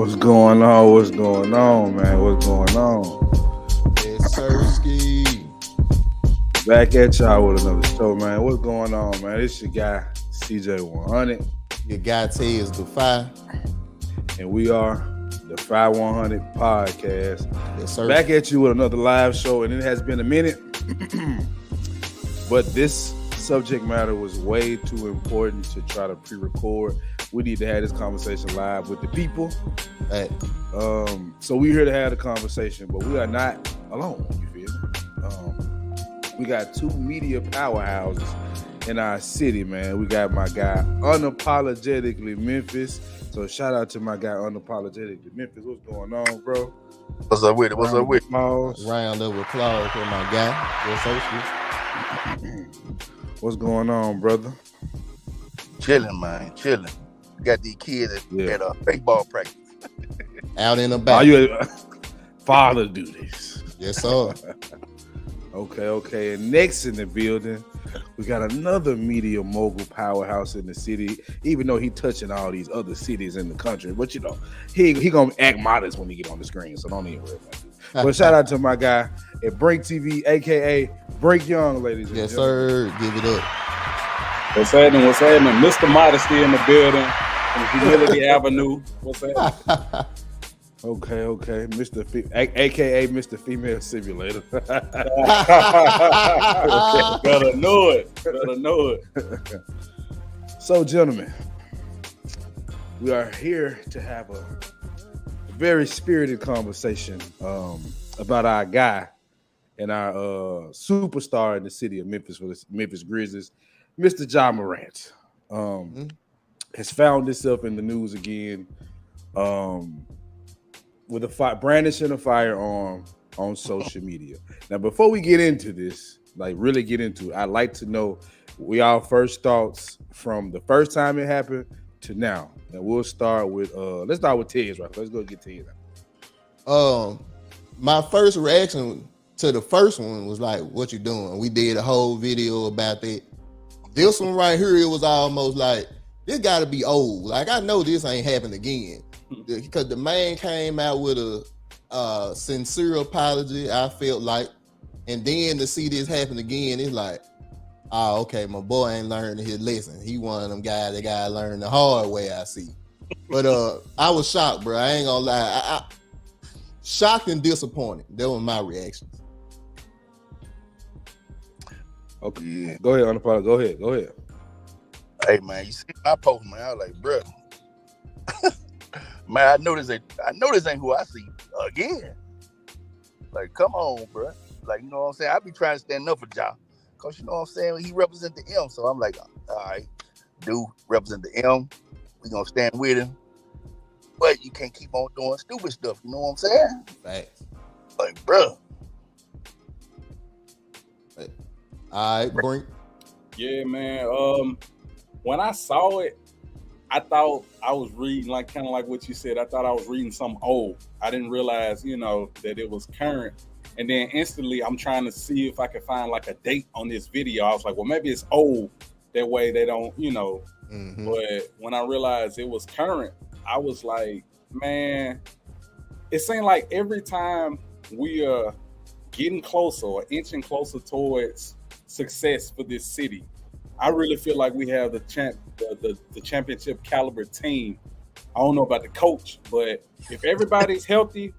What's going on? What's going on, man? What's going on? Yes, Sirski. Back at y'all with another show, man. What's going on, man? This your guy, CJ 100. Your guy Tay is the fire. And we are the 5100 podcast. Yes, sir. Back at you with another live show, and it has been a minute. But this subject matter was way too important to try to pre-record. We need to have this conversation live with the people. Hey. So we're here to have the conversation, but we are not alone. You feel me? We got two media powerhouses in our city, man. We got my guy Unapologetically Memphis. So shout out to my guy Unapologetically Memphis. What's going on, bro? What's up with it? What's up with it? Round of applause for my guy. Yes, Sirski. What's going on, brother? Chilling, man. Chilling. Got these kids at a baseball practice. Out in the back. Are you father duties? Yes, sir. Okay. And next in the building, we got another media mogul powerhouse in the city, even though he touching all these other cities in the country. But you know, he gonna act modest when he get on the screen, so don't even worry about it. But shout out to my guy at Break TV, aka Break Young, ladies and yes, gentlemen. sir. Give it up. What's happening? Mr. Modesty in the building from Humility Avenue. What's happening? Okay. AKA Mr. Female Simulator. Better know it. So, gentlemen, we are here to have a very spirited conversation about our guy and our superstar in the city of Memphis for the Memphis Grizzlies, Mr. Ja Morant. Has found himself in the news again with a brandishing a firearm on social media. Now, before we get into this, really get into it, I'd like to know our first thoughts from the first time it happened to now. And we'll start with let's start with Ted's, right? Let's go get Ted's out. My first reaction to the first one was like, what you doing? We did a whole video about that. This one right here, it was almost like, this gotta be old. Like, I know this ain't happened again. Because the man came out with a sincere apology, I felt like. And then to see this happen again, it's like, oh, okay, my boy ain't learned his lesson. He one of them guys that gotta learn the hard way, I see. But I was shocked, bro. I ain't gonna lie. I shocked and disappointed. That was my reactions. Okay, yeah. Go ahead, Unapologetic. Go ahead. Hey, man, you see my post, man. I was like, bro. Man, I know this ain't who I see again. Like, come on, bro. Like, you know what I'm saying? I be trying to stand up for Ja. Because, you know what I'm saying? He represent the M. So I'm like, all right, dude, represent the M. We gonna stand with him. But you can't keep on doing stupid stuff. You know what I'm saying? Facts. Like, bro. All right, Brink. Yeah, man. When I saw it, I thought I was reading kind of like what you said. I thought I was reading something old. I didn't realize, that it was current. And then instantly, I'm trying to see if I could find a date on this video. I was like, well, maybe it's old. That way they don't, Mm-hmm. But when I realized it was current, I was like, man, it seemed like every time we are getting closer or inching closer towards success for this city, I really feel like we have the championship caliber team. I don't know about the coach, but if everybody's healthy,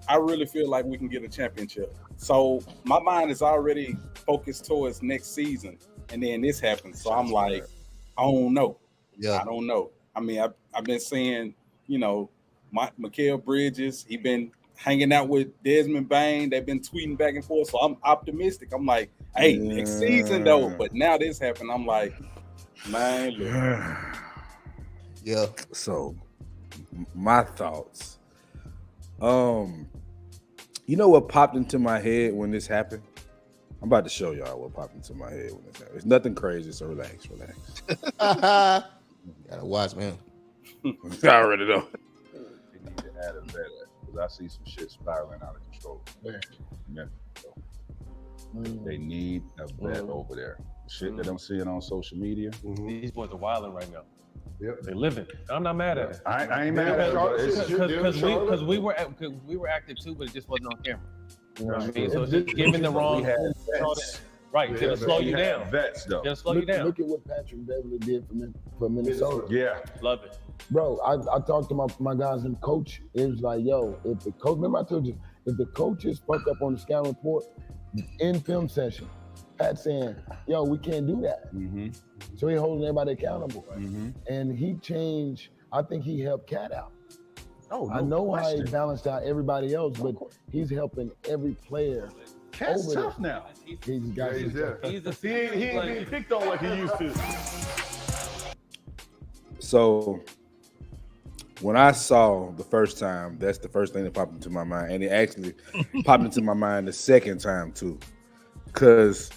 I really feel like we can get a championship. So my mind is already focused towards next season, and then this happens. So I'm like, I don't know. Yeah, I don't know. I mean, I've been seeing, Mikal Bridges. He been hanging out with Desmond Bain. They've been tweeting back and forth. So I'm optimistic. I'm like, hey, next season though. But now this happened. I'm like, man, look. Yeah. So my thoughts. You know what popped into my head when this happened? I'm about to show y'all what popped into my head when this happened. It's nothing crazy, so relax. Gotta watch, man. I already know. They need to add a better because I see some shit spiraling out of control. They need a vet over there. Shit that I'm seeing on social media. These boys are wilding right now. Yep. They living. I'm not mad at it. I ain't mad at it. Because we were active too, but it just wasn't on camera. You know what I mean? So it's just giving the wrong. Right, it'll slow you down. Vets though. It'll slow you down. Look at what Patrick Beverly did for Minnesota. Yeah. Love it. Bro, I talked to my guys and coach. It was like, yo, if the coach, remember I told you, if the coaches fuck up on the scout report in film session, Pat saying, yo, we can't do that. Mm-hmm. So he holding everybody accountable. Mm-hmm. And he changed, I think he helped Cat out. Oh, no I know question. how he balanced out everybody else, but he's helping every player. Cat's over tough now. He's got He's there. He ain't being picked on like he used to. So when I saw the first time, that's the first thing that popped into my mind. And it actually popped into my mind the second time too. Because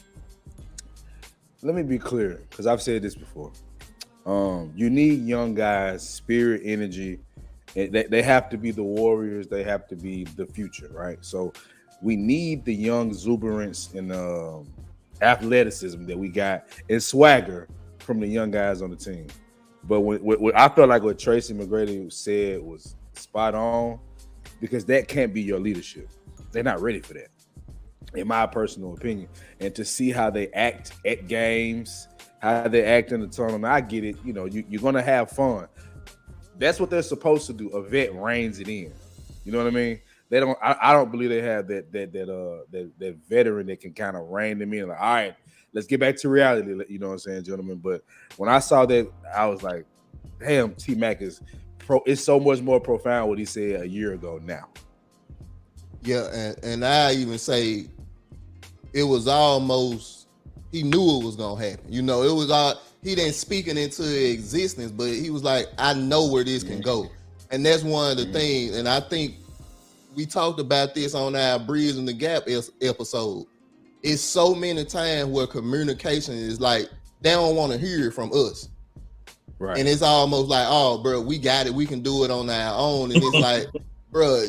let me be clear, because I've said this before. You need young guys, spirit, energy. They have to be the warriors. They have to be the future, right? So we need the young exuberance and athleticism that we got and swagger from the young guys on the team. But what I felt like what Tracy McGrady said was spot on, because that can't be your leadership. They're not ready for that, in my personal opinion. And to see how they act at games, how they act in the tournament, I get it. You know, you're gonna have fun. That's what they're supposed to do. A vet reins it in. You know what I mean? They don't. I don't believe they have that veteran that can kind of rein them in. Like, all right, let's get back to reality. You know what I'm saying, gentlemen? But when I saw that, I was like, damn, T-Mac is it's so much more profound what he said a year ago now. Yeah, and I even say it was almost, he knew it was gonna happen. You know, it was all, he didn't speak it into existence, but he was like, I know where this can go. And that's one of the things, and I think we talked about this on our Breeze in the Gap episode. It's so many times where communication is like, they don't want to hear it from us. Right. And it's almost like, oh, bro, we got it. We can do it on our own. And it's like, bro,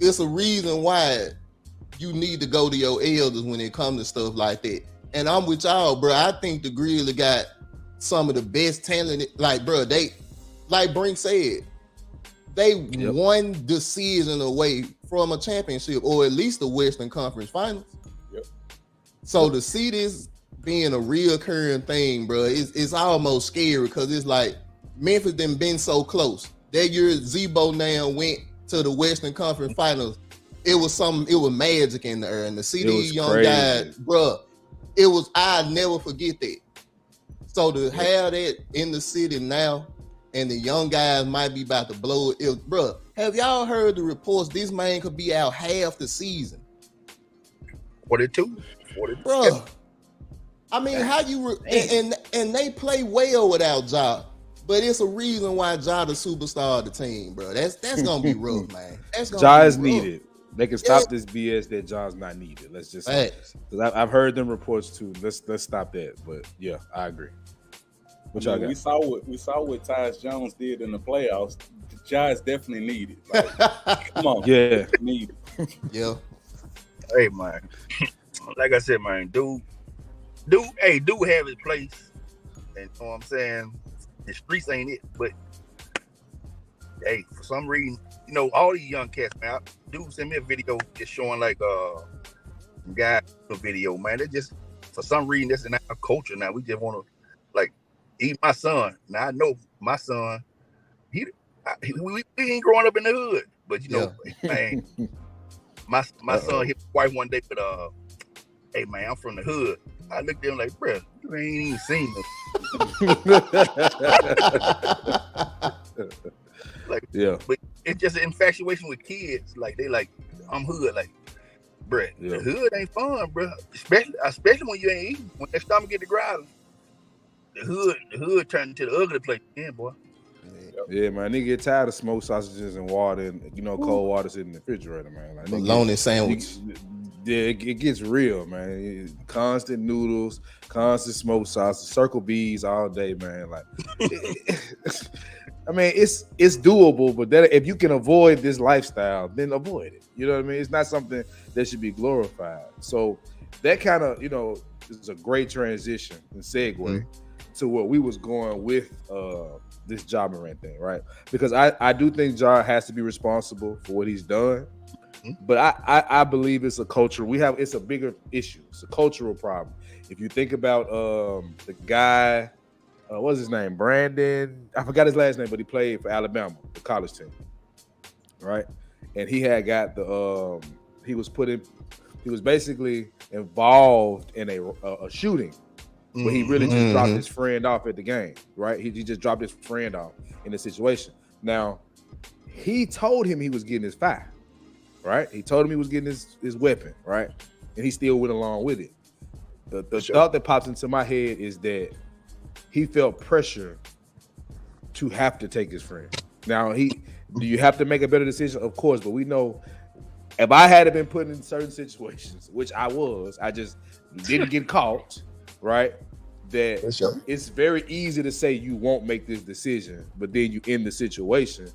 it's a reason why you need to go to your elders when it comes to stuff like that. And I'm with y'all, bro. I think the Grizzlies got some of the best talent. Like, bro, they, like Brink said, they won the season away from a championship, or at least the Western Conference Finals. Yep. So to see this being a reoccurring thing, bro, it's almost scary, because it's like Memphis done been so close. That year Zebo now went to the Western Conference Finals. It was magic in the air, and to see these young guys, bro, I'll never forget that. So to have that in the city now, and the young guys might be about to blow it. Bro, have y'all heard the reports this man could be out half the season? 42. Bro, I mean, how you and they play well without Ja, but it's a reason why Ja the superstar of the team, bro. That's gonna be rough, man. Ja is needed. They can stop this BS that Ja's not needed. Let's just say, because I've heard them reports too. Let's stop that. But yeah, I agree. What y'all got? We saw what Tyus Jones did in the playoffs. Ja is definitely needed. Like, come on, needed. Yeah. Hey man, like I said, man, dude have his place. And you know what I'm saying? The streets ain't it, but hey, for some reason, you know, all these young cats, man. Dude sent me a video just showing like guy a video, man. They just, for some reason, that's in our culture now. We just want to like eat my son. Now I know my son, we ain't growing up in the hood, but you know, man, my son hit his wife one day, but hey man, I'm from the hood. I looked at him like, bro, you ain't even seen me. Like, but it's just an infatuation with kids. Like they like, I'm hood. Like, bruh, the hood ain't fun, bruh. Especially when you ain't eating. When that stomach get to growling, the hood turned into the ugly place. Yeah, boy. Yeah, man. Nigga get tired of smoked sausages and water, and cold water sitting in the refrigerator, man. Like, bologna sandwich. It gets real, man. Constant noodles, constant smoked sausage, circle B's all day, man. Like, I mean, it's doable, but that if you can avoid this lifestyle, then avoid it. You know what I mean? It's not something that should be glorified. So that kind of, is a great transition and segue to where we was going with Ja Morant thing, right? Because I do think Ja has to be responsible for what he's done, but I believe it's a culture. It's a bigger issue. It's a cultural problem. If you think about the guy, what's his name? Brandon. I forgot his last name, but he played for Alabama, the college team, right? And he had got the he was basically involved in a shooting. But he really just dropped his friend off at the game, right? He just dropped his friend off in the situation. Now, he told him he was getting his fire, right? He told him he was getting his weapon, right? And he still went along with it. The thought that pops into my head is that he felt pressure to have to take his friend. Now, do you have to make a better decision? Of course, but we know if I had been put in certain situations, which I just didn't get caught, right? That it's very easy to say you won't make this decision, but then you in the situation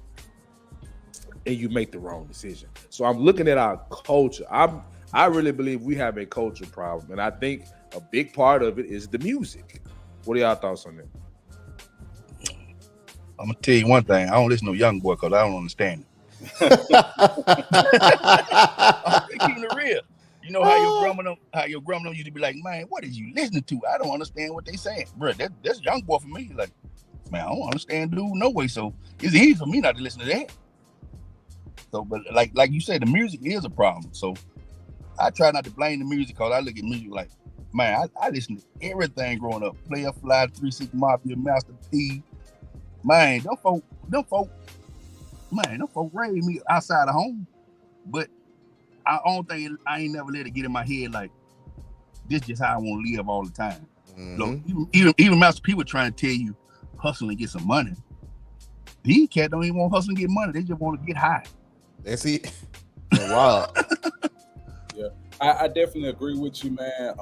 and you make the wrong decision. So I'm looking at our culture. I really believe we have a culture problem, and I think a big part of it is the music. What are y'all thoughts on that? I'm gonna tell you one thing. I don't listen to Young Boy because I don't understand it. I'm keeping it real. You know how your grandma used to be like, man, what is you listening to? I don't understand what they saying, bro. That's Young Boy for me. Like, man, I don't understand dude no way. So it's easy for me not to listen to that. So, but like you said, the music is a problem. So I try not to blame the music because I look at music like, man, I listen to everything growing up. Player Fly, 3 6 Mafia, Master P. Man, them folk raised me outside of home. But I ain't never let it get in my head like this just how I want to live all the time. Look, even Master P was trying to tell you hustle and get some money. These cats don't even want to hustle and get money. They just want to get high. That's it. Wow. Yeah, I definitely agree with you, man.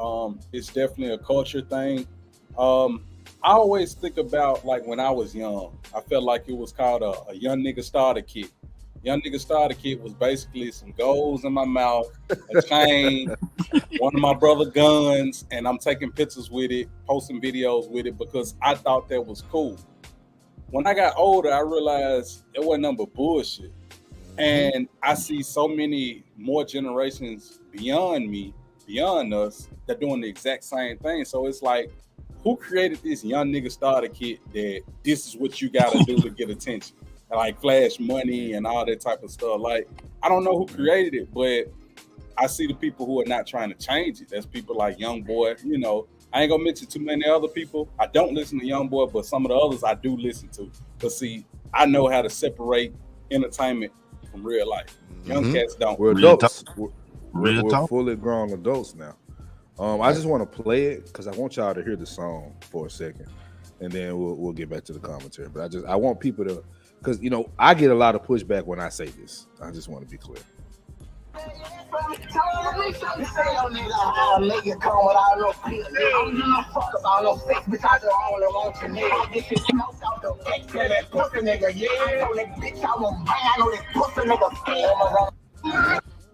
It's definitely a culture thing. I always think about like when I was young, I felt like it was called a young nigga starter kit. Young nigga starter kit was basically some goals in my mouth, a chain, one of my brother guns, and I'm taking pictures with it, posting videos with it because I thought that was cool. When I got older, I realized it wasn't nothing but bullshit. And I see so many more generations beyond me, beyond us, that doing the exact same thing. So it's like, who created this young nigga starter kit that this is what you gotta do to get attention? And like flash money and all that type of stuff. Like, I don't know who created it, but I see the people who are not trying to change it. That's people like Young Boy. You know, I ain't gonna mention too many other people. I don't listen to Young Boy, but some of the others I do listen to. But see, I know how to separate entertainment from real life. Young cats don't. We're adults. We're fully grown adults now. I just want to play it because I want y'all to hear the song for a second, and then we'll get back to the commentary. But I want people to, because I get a lot of pushback when I say this. I just want to be clear.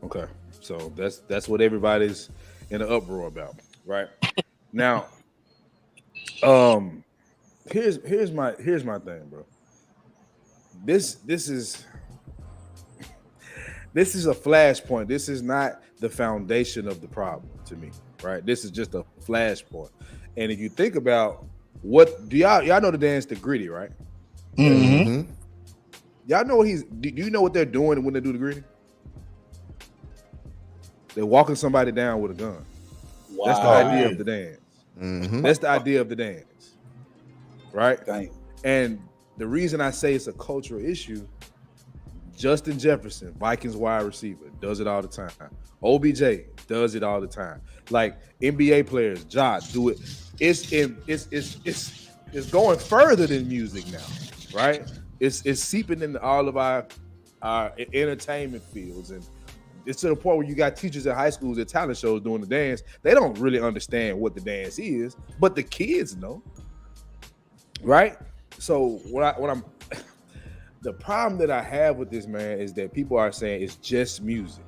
Okay, so that's what everybody's in an uproar about, right? Now, here's my thing, bro. This is a flashpoint. This is not the foundation of the problem to me, right? This is just a flashpoint. And if you think about what do y'all know the dance the gritty, right? Mm-hmm. Y'all know what do you know what they're doing when they do the gritty? They're walking somebody down with a gun. Wow. That's the idea of the dance. Mm-hmm. That's the idea of the dance, right? Dang. And the reason I say it's a cultural issue, Justin Jefferson, Vikings wide receiver, does it all the time. OBJ does it all the time. Like NBA players, Ja, do it. It's going further than music now, right? It's seeping into all of our entertainment fields, and it's to the point where you got teachers at high schools at talent shows doing the dance. They don't really understand what the dance is, but the kids know, right? So the problem that I have with this, man, is that people are saying it's just music,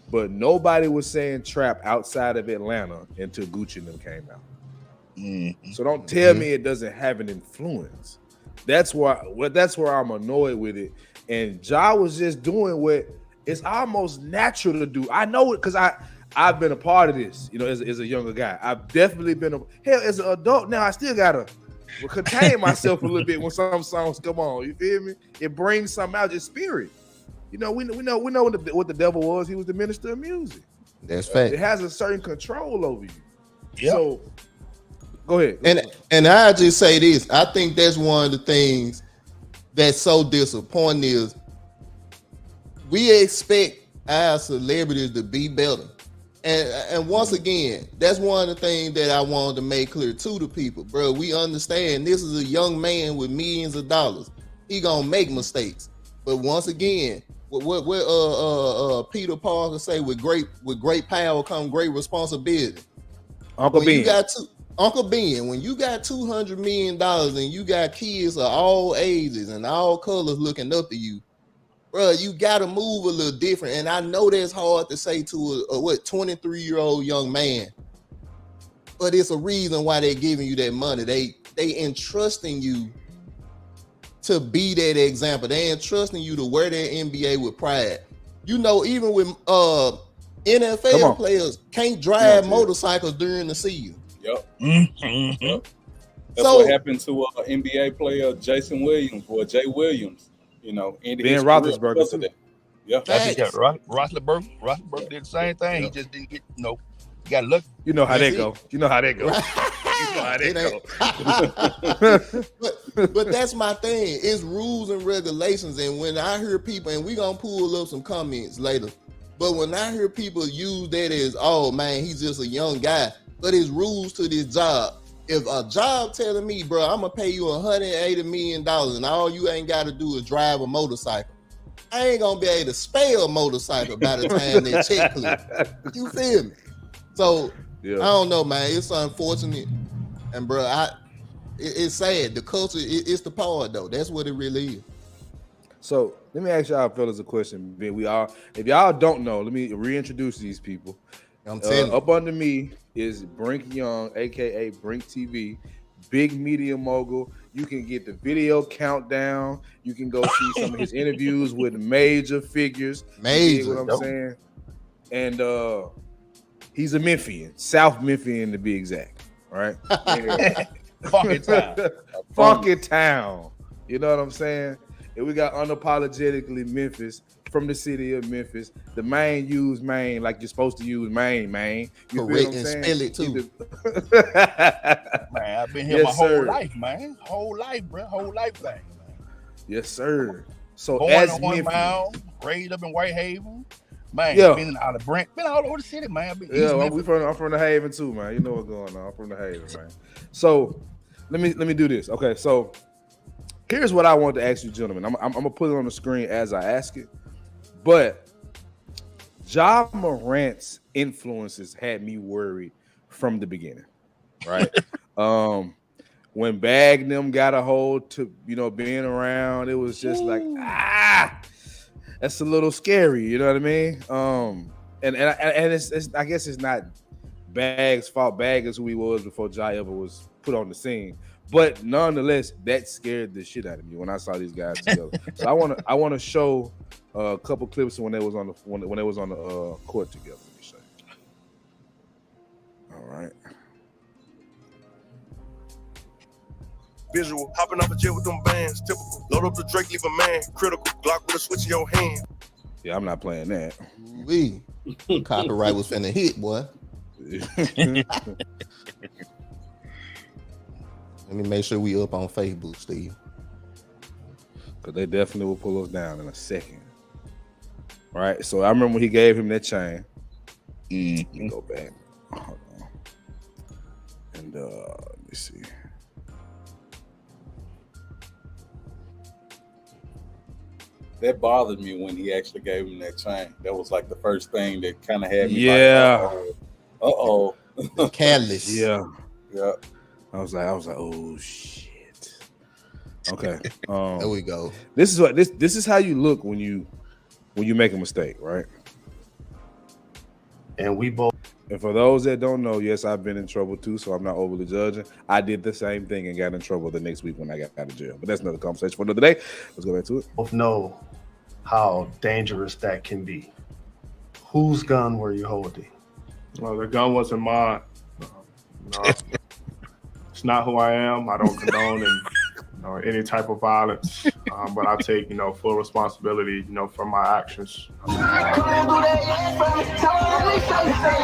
but nobody was saying trap outside of Atlanta until Gucci and them came out. Mm-hmm. So don't tell me it doesn't have an influence. That's where I'm annoyed with it. And Ja was just doing what it's almost natural to do. I know it because I've been a part of this, as a younger guy. I've definitely been as an adult now. I still gotta contain myself a little bit when some songs come on. You feel me? It brings something out, just spirit. We know what the devil was. He was the minister of music. That's fact. It has a certain control over you. Yep. So go ahead. And I just say this. I think that's one of the things that's so disappointing is we expect our celebrities to be better. And once again, that's one of the things that I wanted to make clear to the people, bro. We understand this is a young man with millions of dollars. He gonna make mistakes, but once again, what Peter Parker say, with great power come great responsibility. Uncle Ben, when you got $200 million and you got kids of all ages and all colors looking up to you, bro, you gotta move a little different. And I know that's hard to say to a 23-year-old young man, but it's a reason why they're giving you that money. They entrusting you to be that example. They entrusting you to wear that NBA with pride. Even with NFL players can't drive motorcycles during the season. Yep. Mm-hmm. Yep. That's what happened to NBA player Jason Williams or Jay Williams. Ben Roethlisberger. Yeah, Roethlisberger did the same thing. Yep. He just didn't get he got lucky. You know how that go. But that's my thing. It's rules and regulations. And when I hear people, and we're gonna pull up some comments later, but when I hear people use that as, oh man, he's just a young guy, but it's rules to this job. If a job telling me, bro, I'm gonna pay you $180 million and all you ain't gotta do is drive a motorcycle, I ain't gonna be able to spell motorcycle by the time that check clear. You feel me? So I don't know, man. It's unfortunate, and bro, it's sad. The culture, it's the power, though. That's what it really is. So let me ask y'all fellas a question. If y'all don't know, let me reintroduce these people. I'm telling you. Up under me is Brink Young, aka Brink TV, big media mogul. You can get the video countdown. You can go see some of his interviews with major figures. You know what I'm saying? And he's a Memphian, South Memphian to be exact. Right? Funky town. You know what I'm saying? And we got unapologetically Memphis, from the city of Memphis. The Maine use Maine like you're supposed to use Maine. You correct, and spell it too. Man, I've been here my whole life, man. Whole life, bro. Whole life thing, man. Yes, sir. So born as on 1 mile, raised up in Whitehaven. Man, been out of Brent, been all over the city, man. I'm from the Haven too, man. You know what's going on. I'm from the Haven, man. So let me do this. Okay, so here's what I want to ask you, gentlemen. I'm gonna put it on the screen as I ask it. But Ja Morant's influences had me worried from the beginning, right? When Bag them got a hold to, being around, it was just like, that's a little scary, you know what I mean? And it's I guess it's not Bag's fault. Bag is who he was before Ja ever was put on the scene. But nonetheless, that scared the shit out of me when I saw these guys together. So I want to show a couple clips when they was on the court together. Let me show you. All right. Visual, hopping off a jet with them bands. Typical, load up the Drake, leave a man. Critical, Glock with a switch in your hand. Yeah, I'm not playing that. Copyright was finna hit, boy. Let me make sure we up on Facebook, Steve. Because they definitely will pull us down in a second. All right, so I remember when he gave him that chain. Let me go back. Hold on. And let me see. That bothered me when he actually gave him that chain. That was like the first thing that kind of had me. Yeah. Like, Catalyst. Yeah. Yeah. I was like, oh shit. Okay. There we go. This is how you look when you make a mistake, right? And we both And for those that don't know, yes, I've been in trouble too, so I'm not overly judging. I did the same thing and got in trouble the next week when I got out of jail. But that's another conversation for another day. Let's go back to it. Both know how dangerous that can be. Whose gun were you holding? Well, the gun wasn't mine. No, it's not who I am. I don't condone any type of violence, but I take full responsibility for my actions.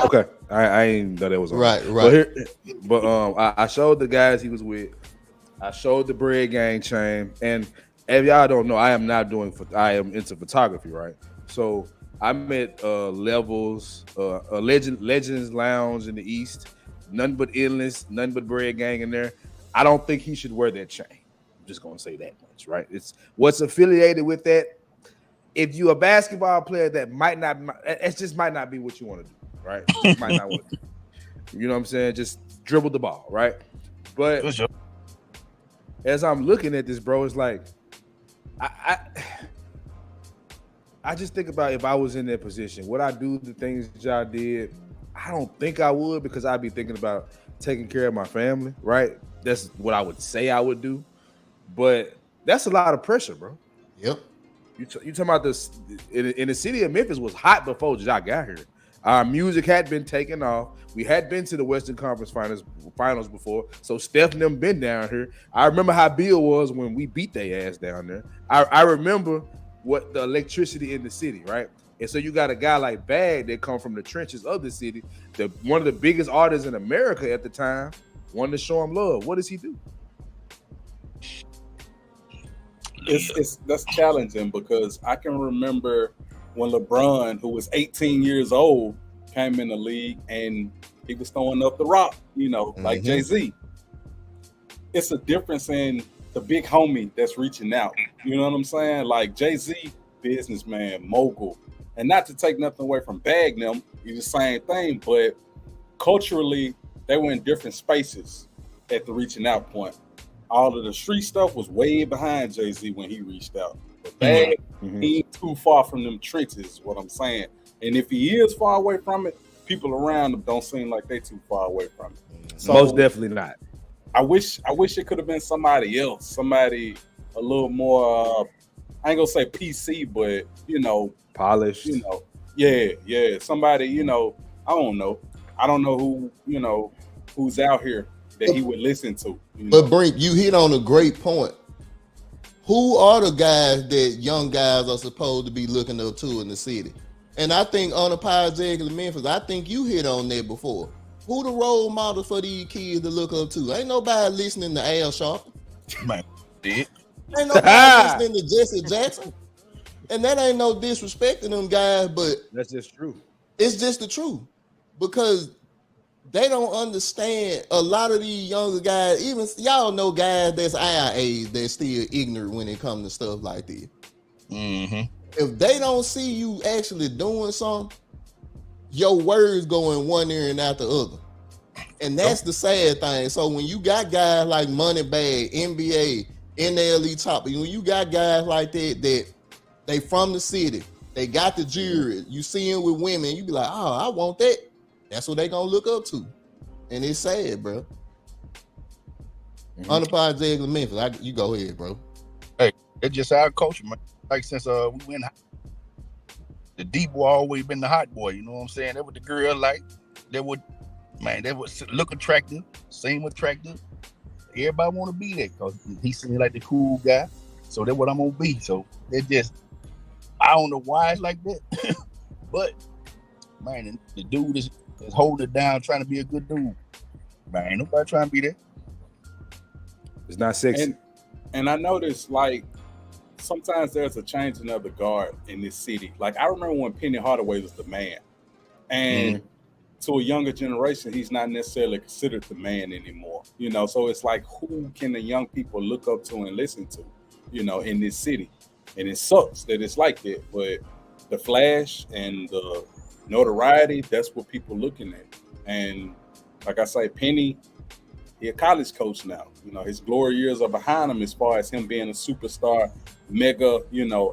Okay, I ain't know that was on. Right. But I showed the guys he was with. I showed the Bread Gang chain, and if y'all don't know, I am into photography, right? So I'm at Levels, Legends Lounge in the East. Nothing but Endless, nothing but Bread Gang in there. I don't think he should wear that chain. I'm just gonna say that much, right? It's what's affiliated with that. If you're a basketball player, that might not be what you want to do, right? It might not want to do. You know what I'm saying? Just dribble the ball, right? But as I'm looking at this, bro, it's like I just think about if I was in that position, would I do the things Ja did? I don't think I would, because I'd be thinking about taking care of my family, right? That's what I would say I would do. But that's a lot of pressure, bro. Yep. You talking about this in the city of Memphis was hot before Ja got here. Our music had been taken off. We had been to the Western Conference finals before. So Steph and them been down here. I remember how Bill was when we beat their ass down there. I remember what the electricity in the city, right? And so you got a guy like Bag that come from the trenches of the city, one of the biggest artists in America at the time, wanted to show him love. What does he do? That's challenging, because I can remember when LeBron, who was 18 years old, came in the league and he was throwing up the rock, like Jay-Z. It's a difference in the big homie that's reaching out. You know what I'm saying? Like Jay-Z, businessman, mogul. And not to take nothing away from Bag them, he's the same thing, but culturally, they were in different spaces at the reaching out point. All of the street stuff was way behind Jay-Z when he reached out. But Bag, he ain't too far from them trenches, is what I'm saying. And if he is far away from it, people around him don't seem like they too far away from it. So most definitely not. I wish it could have been somebody else, somebody a little more, I ain't gonna say PC, but polished. Yeah. Somebody, I don't know. I don't know who, who's out here that he would listen to. But Brink, you hit on a great point. Who are the guys that young guys are supposed to be looking up to in the city? And I think unapologetically Memphis, I think you hit on that before. Who the role models for these kids to look up to? Ain't nobody listening to Al Sharpton. Man, ain't nobody listening to Jesse Jackson. And that ain't no disrespect to them guys, but that's just true. It's just the truth. Because they don't understand a lot of these younger guys, even y'all know guys that's our age that's still ignorant when it comes to stuff like this. If they don't see you actually doing something, your words go in one ear and out the other. And that's the sad thing. So when you got guys like Moneybag, NBA, NLE Top, when you got guys like that they from the city, they got the jury, you see them with women, you be like, oh, I want that. That's what they gonna look up to. And it's sad, bro. Unapologetically Memphis. You go ahead, bro. Hey, it's just our culture, man. Like since we went, the deep boy always been the hot boy. You know what I'm saying? That what the girl like. That would look attractive, seem attractive. Everybody want to be there because he seems like the cool guy. So that's what I'm gonna be. So it just, I don't know why it's like that, but man, the dude is holding it down, trying to be a good dude. Man, ain't nobody trying to be there. It's not sexy. And I noticed, like, sometimes there's a changing of the guard in this city. Like, I remember when Penny Hardaway was the man. And to a younger generation, he's not necessarily considered the man anymore. So it's like, who can the young people look up to and listen to, in this city? And it sucks that it's like that. But the flash and the notoriety, that's what people looking at. And like I say, Penny, he a college coach now. His glory years are behind him as far as him being a superstar, mega,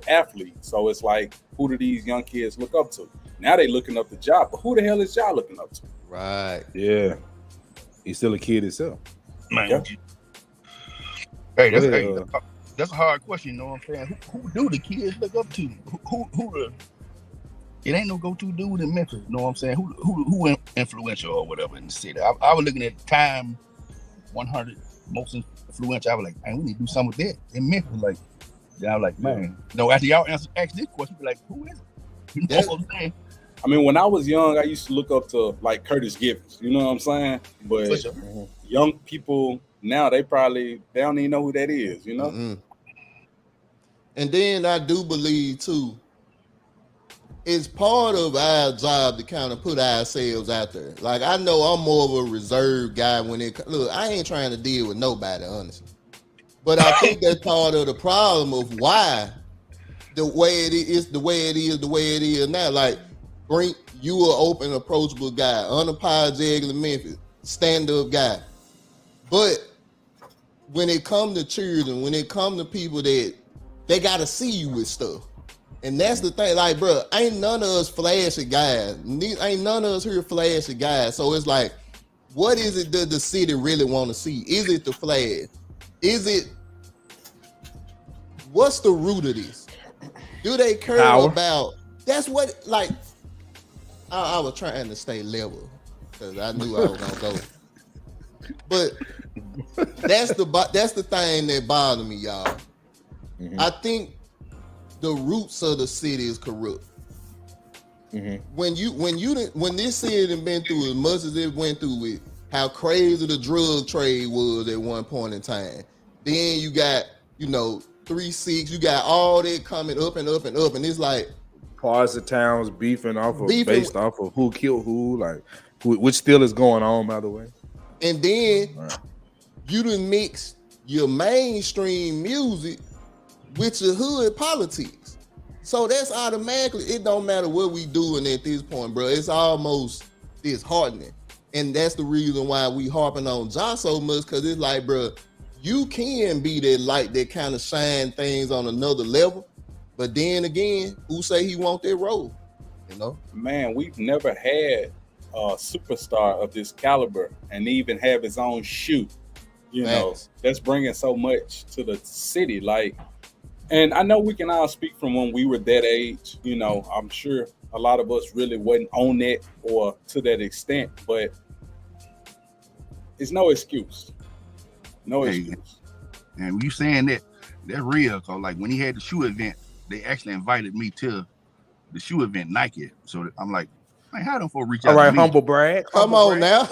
athlete. So it's like, who do these young kids look up to? Now they looking up to Ja, but who the hell is Ja looking up to? Right. Yeah. He's still a kid himself. Man, Yeah. hey, Go that's ahead, that's a hard question. You know what I'm saying? Who do the kids look up to? Who the? It ain't no go-to dude in Memphis. You know what I'm saying? Who influential or whatever in the city? I was looking at Time 100 most influential. I was like, man, we need to do something with that in Memphis. Like, then I was like, man, no. After y'all ask this question, be like, who is it? You know what I'm saying? I mean, when I was young, I used to look up to like Curtis Givens. You know what I'm saying? But sure. young people now, they don't even know who that is. You know. Mm-hmm. And then I do believe too, it's part of our job to kind of put ourselves out there. Like, I know I'm more of a reserved guy when look, I ain't trying to deal with nobody, honestly. But I think that's part of the problem of why the way it is now. Like, Brink, you are open, approachable guy, unapologetically Memphis, stand-up guy. But when it come to children, when it come to people that they gotta see you with stuff. And that's the thing, like, bro, ain't none of us flashy guys. Ain't none of us here flashy guys. So it's like, what is it that the city really want to see? Is it the flash? Is it, what's the root of this? Do they care about, that's what, like, I was trying to stay level because I knew I was gonna go. But that's the thing that bothered me, y'all. Mm-hmm. I think the roots of the city is corrupt. Mm-hmm. When this city had been through as much as it went through with how crazy the drug trade was at one point in time, then you got 3-6, you got all that coming up and up and up, and it's like parts of towns based off of who killed who, like which still is going on, by the way. And then you done mix your mainstream music with your hood politics. So that's automatically, it don't matter what we doing at this point, bro. It's almost disheartening. And that's the reason why we harping on Ja so much, because it's like, bro, you can be that light that kind of shine things on another level. But then again, who say he want that role? Man, we've never had a superstar of this caliber and even have his own shoe. That's bringing so much to the city. Like, and I know we can all speak from when we were that age. I'm sure a lot of us really wasn't on that or to that extent, but it's no excuse. No excuse. And you saying that, that's real. Cause like when he had the shoe event, they actually invited me to the shoe event, Nike. So I'm like, man, how them folks reach out to me? All right, humble brag. Come on now.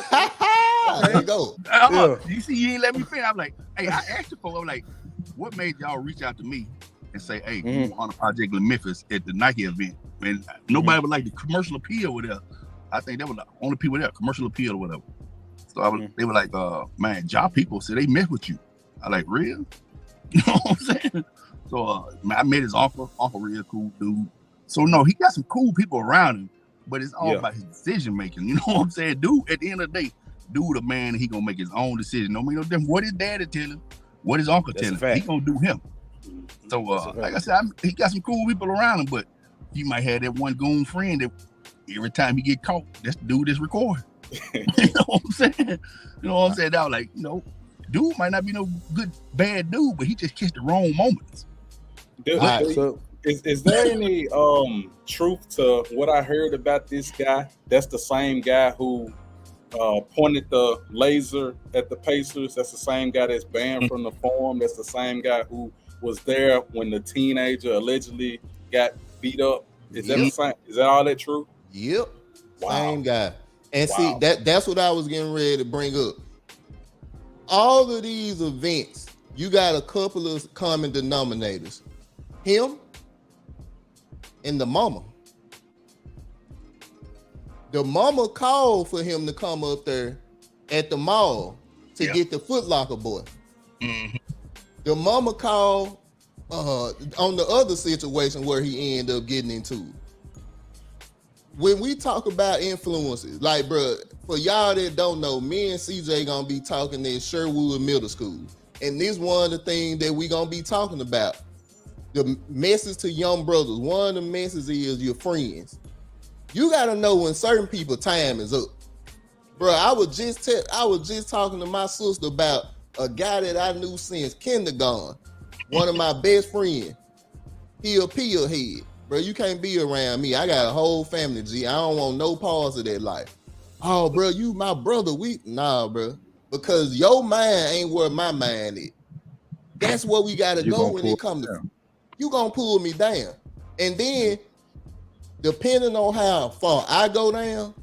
There you go. You see, you ain't let me finish. I'm like, hey, I asked the folks, I'm like, what made y'all reach out to me and say, hey, we want a project in Memphis at the Nike event? And nobody would like the commercial appeal with that. I think they were the only people there, commercial appeal or whatever. So they were like, man, Ja people said they met with you. I like, real? You know what I'm saying? So I met his uncle real cool dude. So no, he got some cool people around him, but it's all about his decision making. You know what I'm saying? Dude, at the end of the day, dude a man, he gonna make his own decision. No make no difference what his daddy tell him, what his uncle tell him. He gonna do him. So like I said, he got some cool people around him, but he might have that one goon friend that every time he get caught, that's the dude that's recording. You know what I'm saying? You know what I'm saying? Now, like, dude might not be no bad dude, but he just kissed the wrong moments. Is there any truth to what I heard about this guy? That's the same guy who pointed the laser at the Pacers. That's the same guy that's banned from the Forum. That's the same guy who was there when the teenager allegedly got beat up. Is that the same? Is that all that true? Yep. Wow. Same guy. And see, that's what I was getting ready to bring up. All of these events, you got a couple of common denominators. Him and the mama. The mama called for him to come up there at the mall to get the Foot Locker boy. Mm-hmm. The mama called on the other situation where he ended up getting into it. When we talk about influences, like, bro, for y'all that don't know, me and CJ gonna be talking at Sherwood Middle School. And this one of the things that we gonna be talking about. The message to young brothers, one of the messages is your friends. You gotta know when certain people time is up. Bro, I was just talking to my sister about a guy that I knew since kindergarten. One of my best friends. He a peel head. Bro, you can't be around me. I got a whole family, G. I don't want no parts of that life. Oh, bro, you my brother. Nah, bro. Because your mind ain't where my mind is. That's where we gotta go when it comes to you gonna pull me down. And then depending on how far I go down,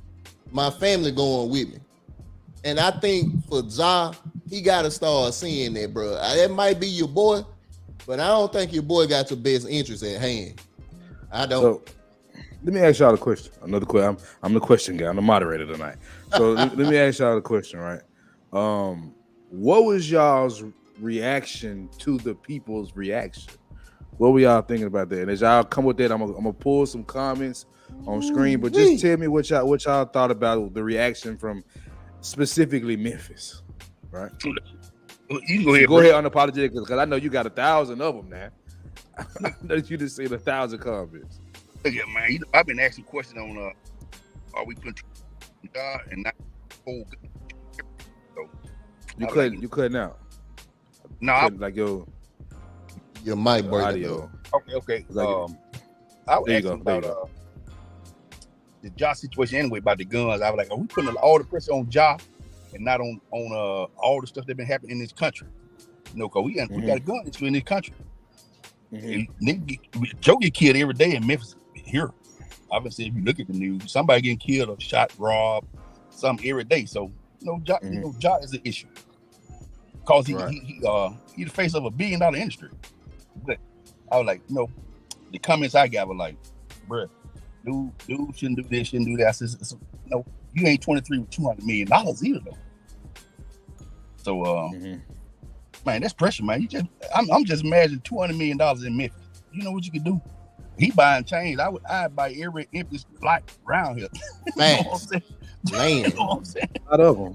my family going with me. And I think for Ja, he gotta start seeing that, bro. That might be your boy, but I don't think your boy got your best interest at hand. I don't. So, let me ask y'all a question. Another question. I'm the question guy. I'm the moderator tonight. So let me ask y'all a question, right? What was y'all's reaction to the people's reaction? What were y'all thinking about that? And as y'all come with that, I'm gonna pull some comments on screen, but just tell me what y'all thought about the reaction from specifically Memphis, right? You can go ahead. Go ahead unapologetic, because I know you got 1,000 of them now. I know you just seen 1,000 comments. Yeah, man. I've been asking questions on are we putting God and not whole? So you cutting out. No, like your mic break audio. Okay. I was asking about the Ja situation anyway, about the guns. I was like, are we putting all the pressure on Ja and not on all the stuff that's been happening in this country? Because we got a gun issue in this country. Joe get killed every day in Memphis. Here, I've been saying, if you look at the news, somebody getting killed or shot, robbed, something every day. So Ja is an issue because he the face of $1 billion industry. But I was like, the comments I got were like, bruh, dude shouldn't do this, shouldn't do that. I said, no, you ain't 23 with $200 million either though. So man, that's pressure, man. I'm just imagining $200 million in Memphis. You know what you could do? He buying chains. I'd buy every empty block around here. Man, you know what I'm saying? Man, you know what I'm saying? A lot of them.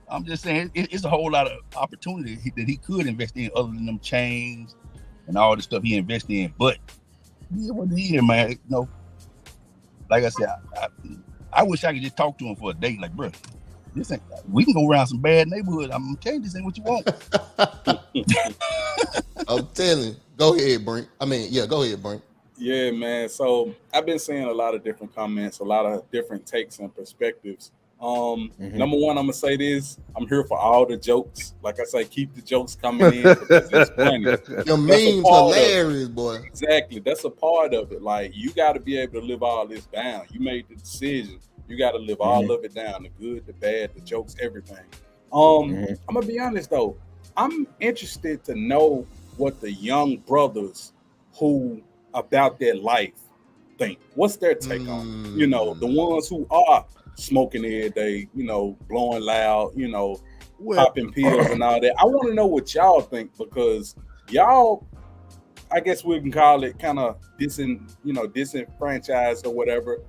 I'm just saying it's a whole lot of opportunity that he could invest in other than them chains and all the stuff he invested in. But man, like I said, I wish I could just talk to him for a day. Like, bro, this ain't. We can go around some bad neighborhood. I'm telling you, this ain't what you want. I'm telling you. Go ahead, Brink. Go ahead, Brink. Yeah, man. So I've been seeing a lot of different comments, a lot of different takes and perspectives. Number one, I'm gonna say this: I'm here for all the jokes. Like I say, keep the jokes coming in because it's funny. Your meme's hilarious, boy. Exactly, that's a part of it. Like, you got to be able to live all this down. You made the decision. You got to live all of it down: the good, the bad, the jokes, everything. I'm gonna be honest though. I'm interested to know what the young brothers who about their life think. What's their take on it? The ones who are smoking every day, blowing loud, popping pills and all that. I want to know what y'all think, because y'all, I guess we can call it kind of disenfranchised or whatever.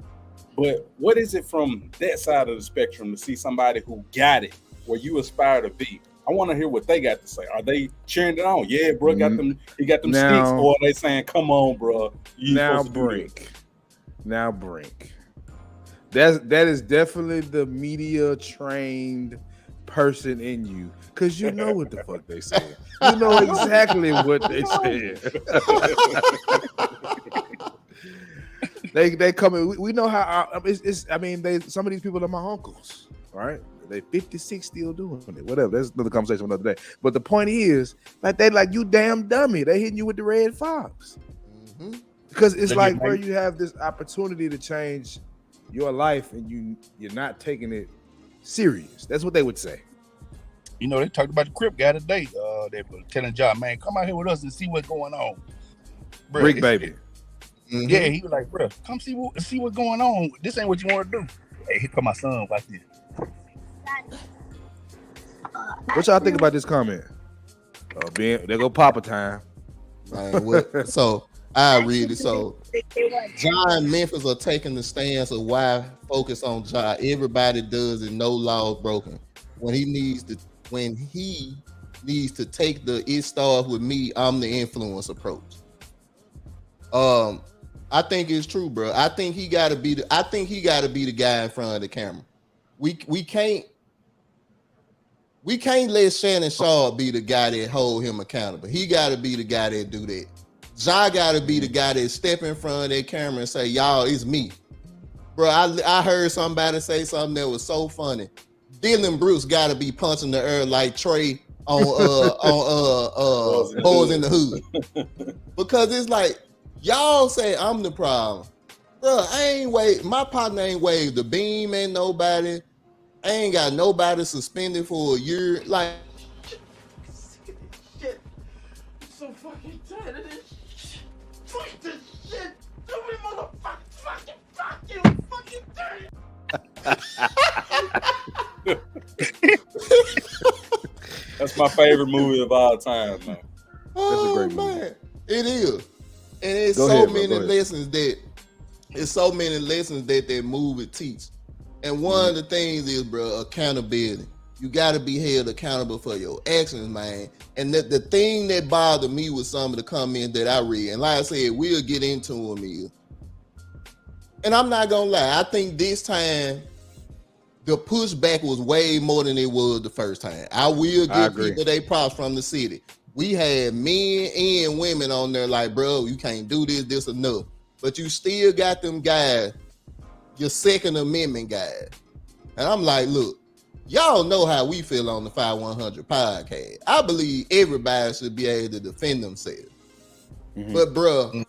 But what is it from that side of the spectrum to see somebody who got it where you aspire to be? I want to hear what they got to say. Are they cheering it on? Yeah, bro, he got them sticks. Or are they saying, come on, bro? Now Brink. That is definitely the media trained person in you, because you know what the fuck they said. You know exactly what they said. They come in. We know how some of these people are my uncles, right? They 56 still doing it. Whatever. That's another conversation for another day. But the point is, they like, you damn dummy. They hitting you with the red fox. Because it's like, bro, you have this opportunity to change your life and you're not taking it serious. That's what they would say. They talked about the Crip guy today. They were telling Ja, man, come out here with us and see what's going on. Brick baby. Yeah, he was like, bro, come see what's going on. This ain't what you want to do. Hey, here come my son. Watch this. What y'all think about this comment? There go Papa time. So I read it. So Ja and Memphis are taking the stance of why focus on Ja. Everybody does it. No laws broken. When he needs to take the "it starts with me, I'm the influence" approach. I think it's true, bro. I think he got to be the guy in front of the camera. we can't let Shannon Sharp be the guy that hold him accountable. He got to be the guy that do that. Ja got to be the guy that step in front of that camera and say, "Y'all, it's me." Bro, I heard somebody say something that was so funny. Dylan Bruce got to be punching the air like Trey on Boys in the Hood. Because it's like, y'all say I'm the problem. Bro, my partner ain't waved the beam, ain't nobody. I ain't got nobody suspended for a year. Like, shit. I'm so fucking tired of this shit. Fuck this shit. So many motherfuckers fuck you. Fucking That's my favorite movie of all time, man. Oh, great movie. man. It is. And it's Go so ahead, bro. many Go ahead. lessons that movie teach. And one of the things is, bro, accountability. You got to be held accountable for your actions, man. And the thing that bothered me with some of the comments that I read, and like I said, we'll get into them here. And I'm not going to lie, I think this time the pushback was way more than it was the first time. I will give people their props from the city. We had men and women on there like, bro, you can't do this enough. But you still got them guys, your Second Amendment guys. And I'm like, look, y'all know how we feel on the 5100 podcast. I believe everybody should be able to defend themselves. Mm-hmm. But, bro,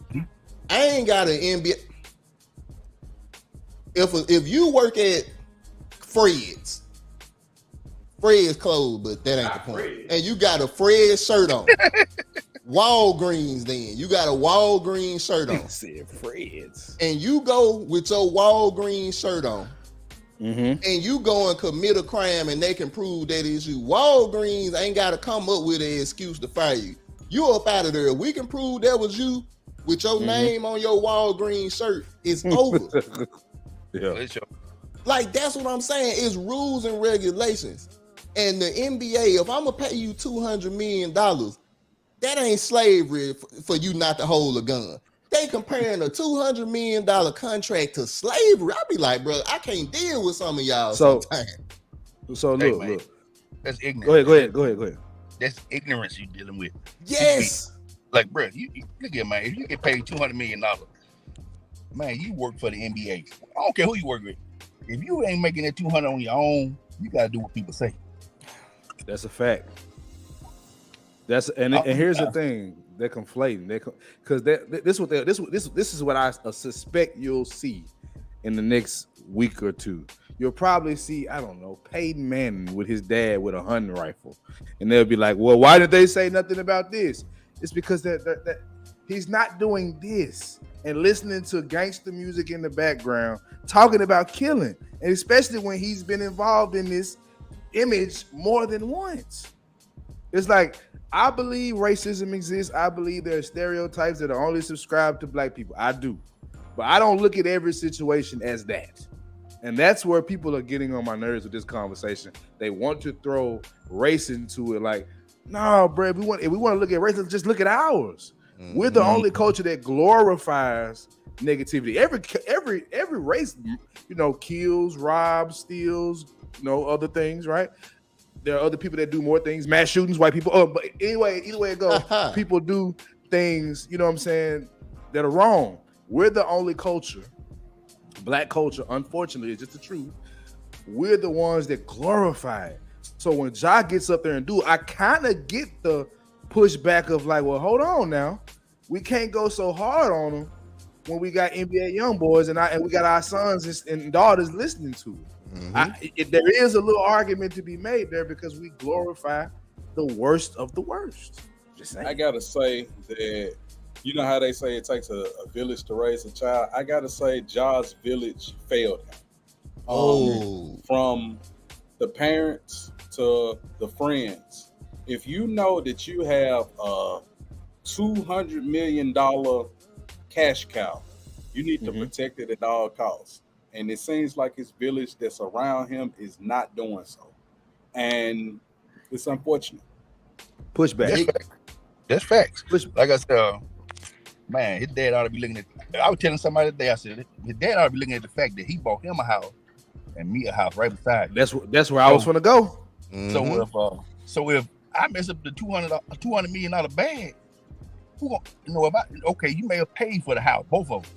I ain't got an NBA. If you work at Fred's closed, but that ain't the point. Fred. And you got a Fred's shirt on. Walgreens, then you got a Walgreens shirt on. Said Fred's. And you go with your Walgreens shirt on, and you go and commit a crime, and they can prove that it's you. Walgreens ain't got to come up with an excuse to fire you. You up out of there. We can prove that was you with your name on your Walgreens shirt. It's over. Yeah. Like, that's what I'm saying. It's rules and regulations. And the NBA, if I'm gonna pay you $200 million, that ain't slavery for you not to hold a gun. They comparing a $200 million contract to slavery. I be like, bro, I can't deal with some of y'all sometimes. So look. That's ignorant. Go ahead. That's ignorance you dealing with. Yes. Like, bro, you look at, man, if you get paid $200 million, man, you work for the NBA. I don't care who you work with. If you ain't making that 200 on your own, you gotta do what people say. That's a fact. And here's the thing: they're conflating. Because this is what I suspect you'll see in the next week or two. You'll probably see, I don't know, Peyton Manning with his dad with a hunting rifle, and they'll be like, "Well, why did they say nothing about this?" It's because that he's not doing this and listening to gangster music in the background, talking about killing, and especially when he's been involved in this image more than once. It's like, I believe racism exists. I believe there are stereotypes that are only subscribed to black people. I do. But I don't look at every situation as that. And that's where people are getting on my nerves with this conversation. They want to throw race into it. Like, no, bro, if we want to look at race, let's just look at ours. Mm-hmm. We're the only culture that glorifies negativity. Every race, kills, robs, steals, other things, right? There are other people that do more things, mass shootings, white people. Oh, but anyway, either way it goes, people do things, you know what I'm saying, that are wrong. We're the only culture, black culture, unfortunately, it's just the truth. We're the ones that glorify it. So when Ja gets up there and do it, I kind of get the pushback of like, well, hold on now. We can't go so hard on them when we got NBA young boys and we got our sons and daughters listening to it. Mm-hmm. There is a little argument to be made there because we glorify the worst of the worst. Just saying. I gotta say that, you know how they say it takes a village to raise a child. I gotta say Ja's village failed him. From the parents to the friends. If you know that you have a $200 million cash cow, you need to protect it at all costs. And it seems like his village that's around him is not doing so. And it's unfortunate. Pushback. That's facts. Like I said, man, his dad ought to be looking at, I was telling somebody today, I said, his dad ought to be looking at the fact that he bought him a house and me a house right beside. That's where I was gonna go. So if I mess up the $200 million bag, who gonna, you may have paid for the house, both of them,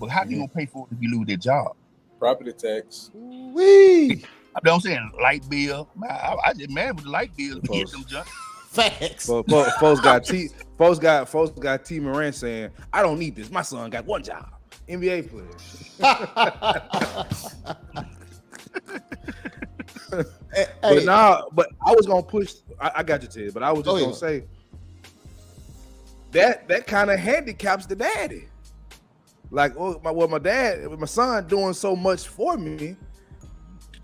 but how you gonna pay for it if you lose their job? Property tax. Wee. I'm saying light bill. Man, I just mad with the light bill. Get them junk. Facts. Folks got T Morant saying, "I don't need this. My son got one job, NBA player." But I was gonna push. I got you, Ted. But I was just gonna say that kind of handicaps the daddy. Like, my son doing so much for me.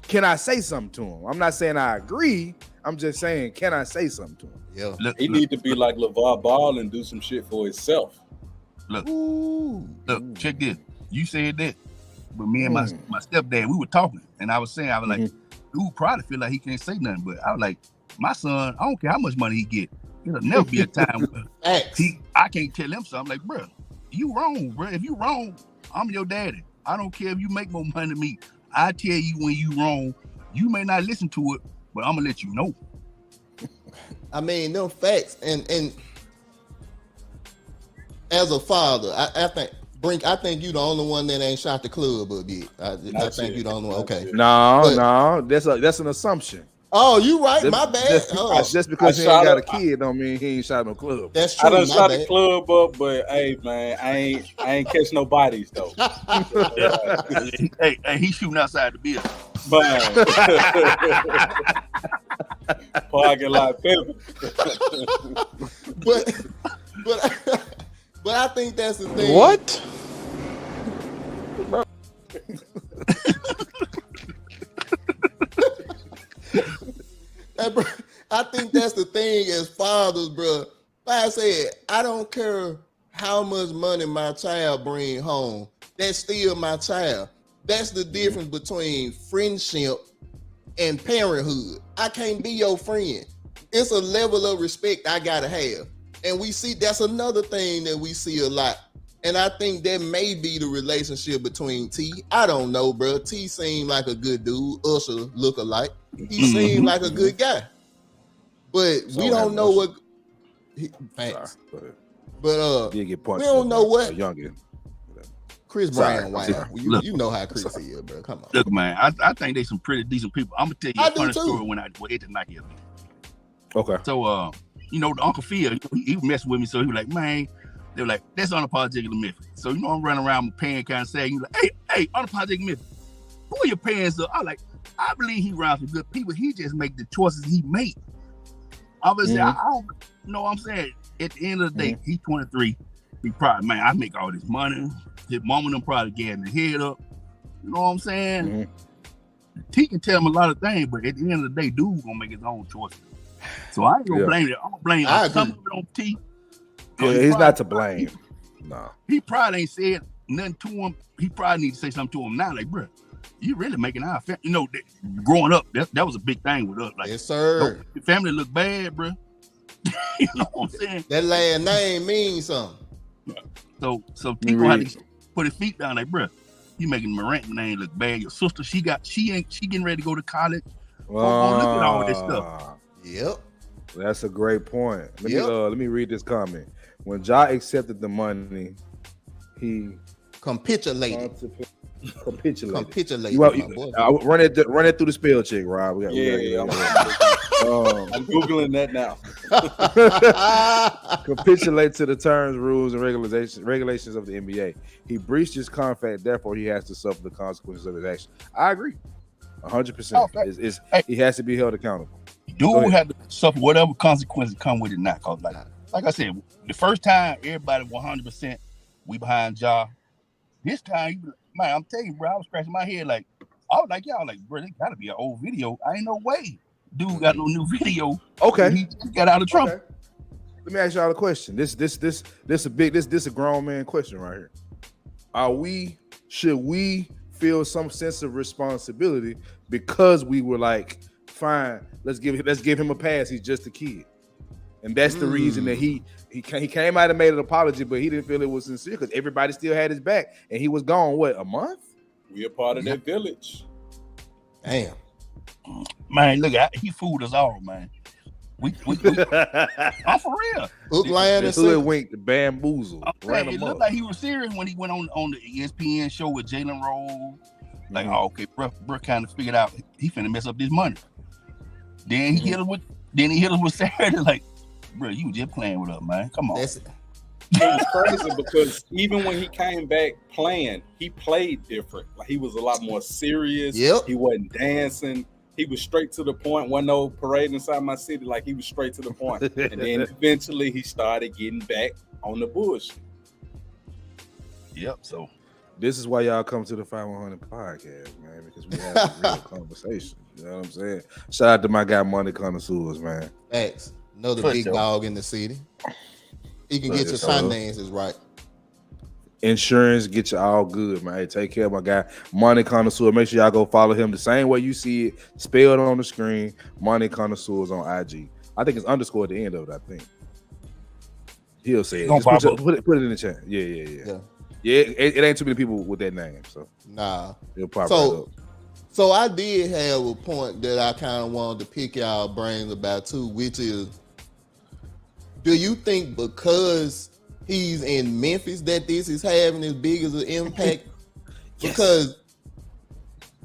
Can I say something to him? I'm not saying I agree. I'm just saying, can I say something to him? Yeah. He need to be like LeVar Ball and do some shit for himself. Look, check this. You said that, but me and my stepdad, we were talking, and I was like, dude probably feel like he can't say nothing, but I was like, my son, I don't care how much money he get. It'll never be a time where I can't tell him something. Like, bro, you wrong, bro. If you wrong, I'm your daddy. I don't care if you make more money than me. I tell you when you wrong. You may not listen to it, but I'm gonna let you know. I mean, no facts, and as a father, I think you the only one that ain't shot the club a bit. I think you the only one. Okay. No, that's an assumption. Oh, you right. My bad. Just because he ain't got a kid don't mean he ain't shot no club. That's true. I done shot the club up, but hey, man, I ain't catch no bodies though. hey, he shooting outside the building. Parking lot pivot. but I think that's the thing. What? I think that's the thing as fathers, bro. Like I said, I don't care how much money my child bring home. That's still my child. That's the difference between friendship and parenthood. I can't be your friend. It's a level of respect I gotta have. And we see that's another thing that we see a lot. And I think that may be the relationship between T. I don't know, bro. T seemed like a good dude. Usher look alike. He seemed like a good guy. But we don't know what. Thanks. But did get punched. We don't know what. Youngin. Chris Brown, you know how Chris is, bro. Come on. Look, man, I think they some pretty decent people. I'm gonna tell you a funny story when it did not get me. Okay. So, the Uncle Phil, he messed with me, so he was like, man, they were like, that's unapologetically Memphis. So, I'm running around with pants kind of saying, you like, hey, unapologetic Memphis, pull your pants up. I was like, I believe he around some good people. He just make the choices he made. Obviously, I don't know what I'm saying. At the end of the day, he's 23. He probably, man, I make all this money. His mama them probably getting the head up. You know what I'm saying? T can tell him a lot of things, but at the end of the day, dude gonna make his own choices. So I ain't gonna blame it. I'm gonna blame some of it on T. Yeah, he's not to blame. No. He probably ain't said nothing to him. He probably need to say something to him now. Like, bro, you really making our family. Growing up, that was a big thing with us. Like, yes, sir. Your family look bad, bro. You know what I'm saying? That last name means something. So people have to put his feet down. Like, bro, you making Morant name look bad. Your sister, she getting ready to go to college. Look at all this stuff. Yep. That's a great point. Let me read this comment. When Ja accepted the money, he capitulated. You run it through the spell check, Rob. I'm Googling that now. Capitulate to the terms, rules, and regulations of the NBA. He breached his contract, therefore he has to suffer the consequences of his action. I agree. 100%. He has to be held accountable. Dude had to suffer whatever consequences come with it now. Cause like I said, the first time everybody 100% we behind Ja. This time, man, I'm telling you, bro, I was scratching my head like, I was like, y'all like, bro, they gotta be an old video. I ain't no way. Dude got no new video. Okay. He got out of trouble. Okay. Let me ask y'all a question. This a grown man question right here. Should we feel some sense of responsibility because we were like, fine, let's give him a pass. He's just a kid, and that's the reason that he came out and made an apology, but he didn't feel it was sincere because everybody still had his back, and he was gone. What, a month? We a part of that village. Damn. Man, look, he fooled us all, man. We I'm for real. Hook, line, and the sinker. wink, the bamboozle. Okay, it looked like he was serious when he went on the ESPN show with Jalen Rose. Like, oh, okay, bro kind of figured out he finna mess up this money. Then he hit us with Saturday, like, bro, you just playing with us, man. Come on. That's it. It was crazy because even when he came back playing, he played different. Like he was a lot more serious. Yep. He wasn't dancing. He was straight to the point. Wasn't no parade inside my city. Like he was straight to the point. And then eventually he started getting back on the bullshit. Yep. So this is why y'all come to the 5100 podcast, man, because we have a real conversation. You know what I'm saying? Shout out to my guy Money Connoisseurs, man. Facts. Another big dog in the city. He can get your finances right. Insurance, get you all good, man. Hey, take care of my guy, Money Connoisseur. Make sure y'all go follow him the same way you see it, spelled on the screen. Money Connoisseurs on IG. I think it's underscore at the end of it, I think. He'll say it. Just put it in the chat. Yeah. It ain't too many people with that name, so nah. It'll pop right up. So I did have a point that I kind of wanted to pick y'all brains about too, which is, do you think because he's in Memphis that this is having as big as an impact? Yes. Because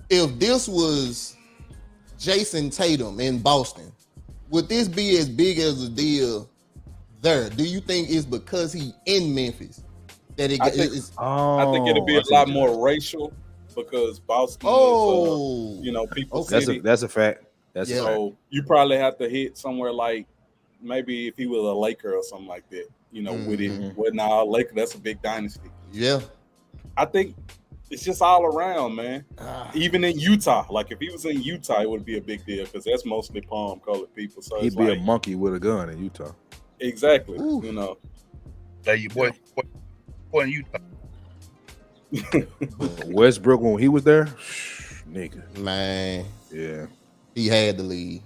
if this was Jason Tatum in Boston, would this be as big as a deal there? Do you think it's because he in Memphis that it is? I think it'll be a lot more racial because Boston is, people's city. That's a fact. So you probably have to hit somewhere like maybe if he was a Laker or something like that, with it. Well, now Laker, that's a big dynasty. Yeah. I think it's just all around, man. Even in Utah, like if he was in Utah, it would be a big deal because that's mostly palm colored people. So he'd be a monkey with a gun in Utah. Exactly. Like your boy in Utah. Westbrook when he was there, nigga. Man. Yeah. He had to leave.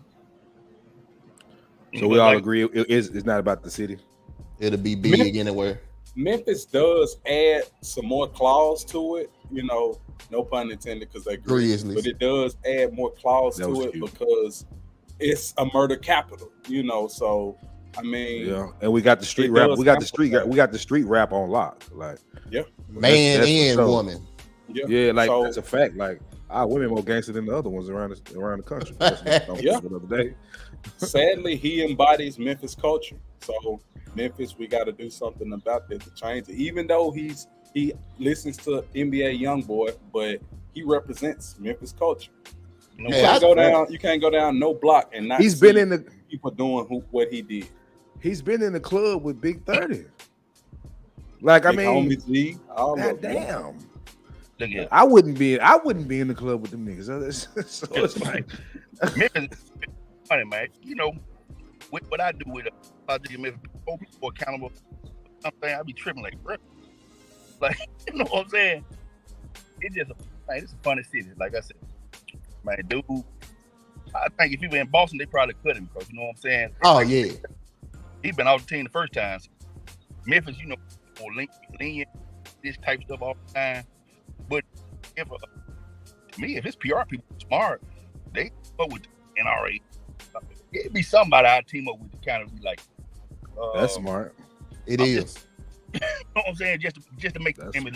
So we all agree it's not about the city. It'll be big anywhere. Memphis does add some more claws to it, no pun intended, because they Grizzlies. But it does add more claws to it because it's a murder capital, So I mean, yeah, and we got the street rap. We got the street rap on lock. Like, yeah, man and woman. Yeah, like that's a fact. Like, our women more gangster than the other ones around the country. Another day. Sadly, he embodies Memphis culture. So Memphis, we got to do something about that to change it. Even though he listens to NBA YoungBoy, but he represents Memphis culture. You can't go down no block and not. He's been in the people doing what he did. He's been in the club with Big 30. Like, Big Homie G, damn. Look, I wouldn't be in the club with them niggas. So it's like Memphis, funny, man. What I do with Memphis, people accountable. I be tripping like, bro. Like, you know what I'm saying? It's a funny city. Like I said, man, dude. I think if he were in Boston, they probably cut him because you know what I'm saying. Oh yeah, he been off the team the first time. So Memphis, more lenient, this type of stuff all the time. But to me, if his PR people are smart, they go with the NRA. It'd be somebody I'd team up with to kind of be like. That's smart. It is. You know what I'm saying? Just to make him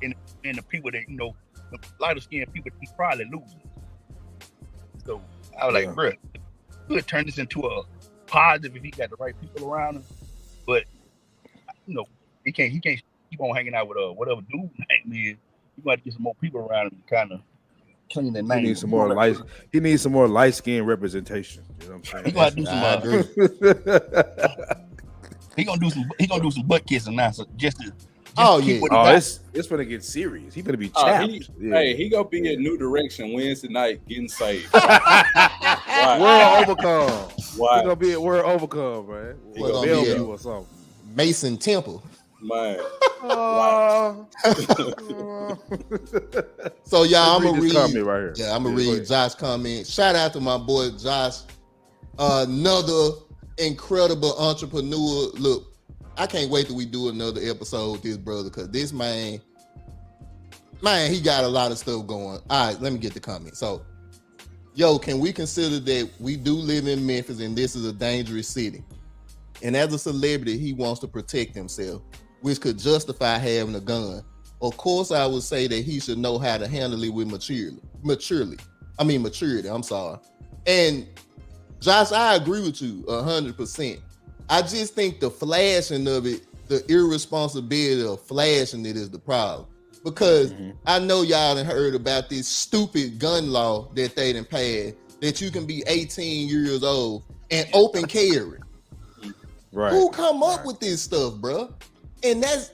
in the people that the lighter skinned people he's probably losing. So I was like, bro, we could turn this into a positive if he got the right people around him. But he can't keep on hanging out with whatever dude name is. You got to get some more people around him to kind of clean the name. He needs some more light. He needs some more light skin representation. You know what I'm saying? He gonna do some. He gonna do some butt kissing now. So just to. It's gonna get serious. He gonna be chapped. Hey, he gonna be at New Direction Wednesday night getting saved. World Overcome. Why? He gonna be at World Overcome, man. He gonna be Bellevue or something. Mason Temple. Man. So y'all, I'm gonna read right here. Yeah, I'm gonna read Josh's comment. Shout out to my boy Josh, another incredible entrepreneur. Look, I can't wait till we do another episode with this brother because this man, he got a lot of stuff going. All right, let me get the comment. So yo, can we consider that we do live in Memphis and this is a dangerous city? And as a celebrity, he wants to protect himself, which could justify having a gun. Of course, I would say that he should know how to handle it with maturity. I'm sorry. And Josh, I agree with you 100%. I just think the flashing of it, the irresponsibility of flashing it is the problem. Because I know y'all done heard about this stupid gun law that they done passed, that you can be 18 years old and open carry. Right. Who come up with this stuff, bro? And that's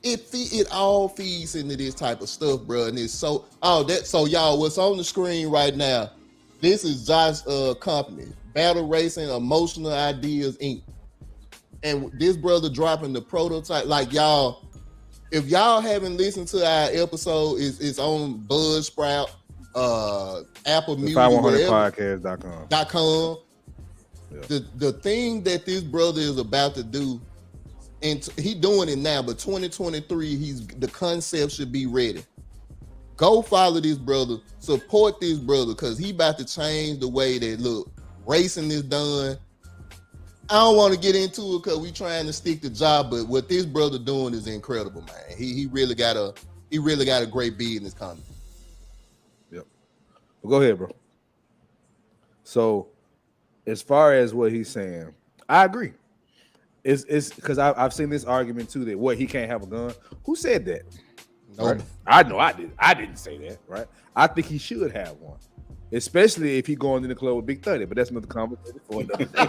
it all feeds into this type of stuff, bro. And it's so y'all, what's on the screen right now, this is Josh's company, Battle Racing Emotional Ideas Inc. And this brother dropping the prototype, like y'all, if y'all haven't listened to our episode, it's on Buzzsprout, Apple Music, 5100podcast.com. Yeah. The thing that this brother is about to do, and he doing it now, but 2023, the concept should be ready. Go follow this brother, support this brother, because he about to change the way that racing is done. I don't want to get into it because we trying to stick to job, but what this brother doing is incredible, man. He really got a great business coming. Yep. Well, go ahead, bro. So, as far as what he's saying, I agree. It's because I've seen this argument too that he can't have a gun. Who said that? No. Right? I know I did. I didn't say that, right? I think he should have one, especially if he going in the club with Big 30. But that's another conversation for another day.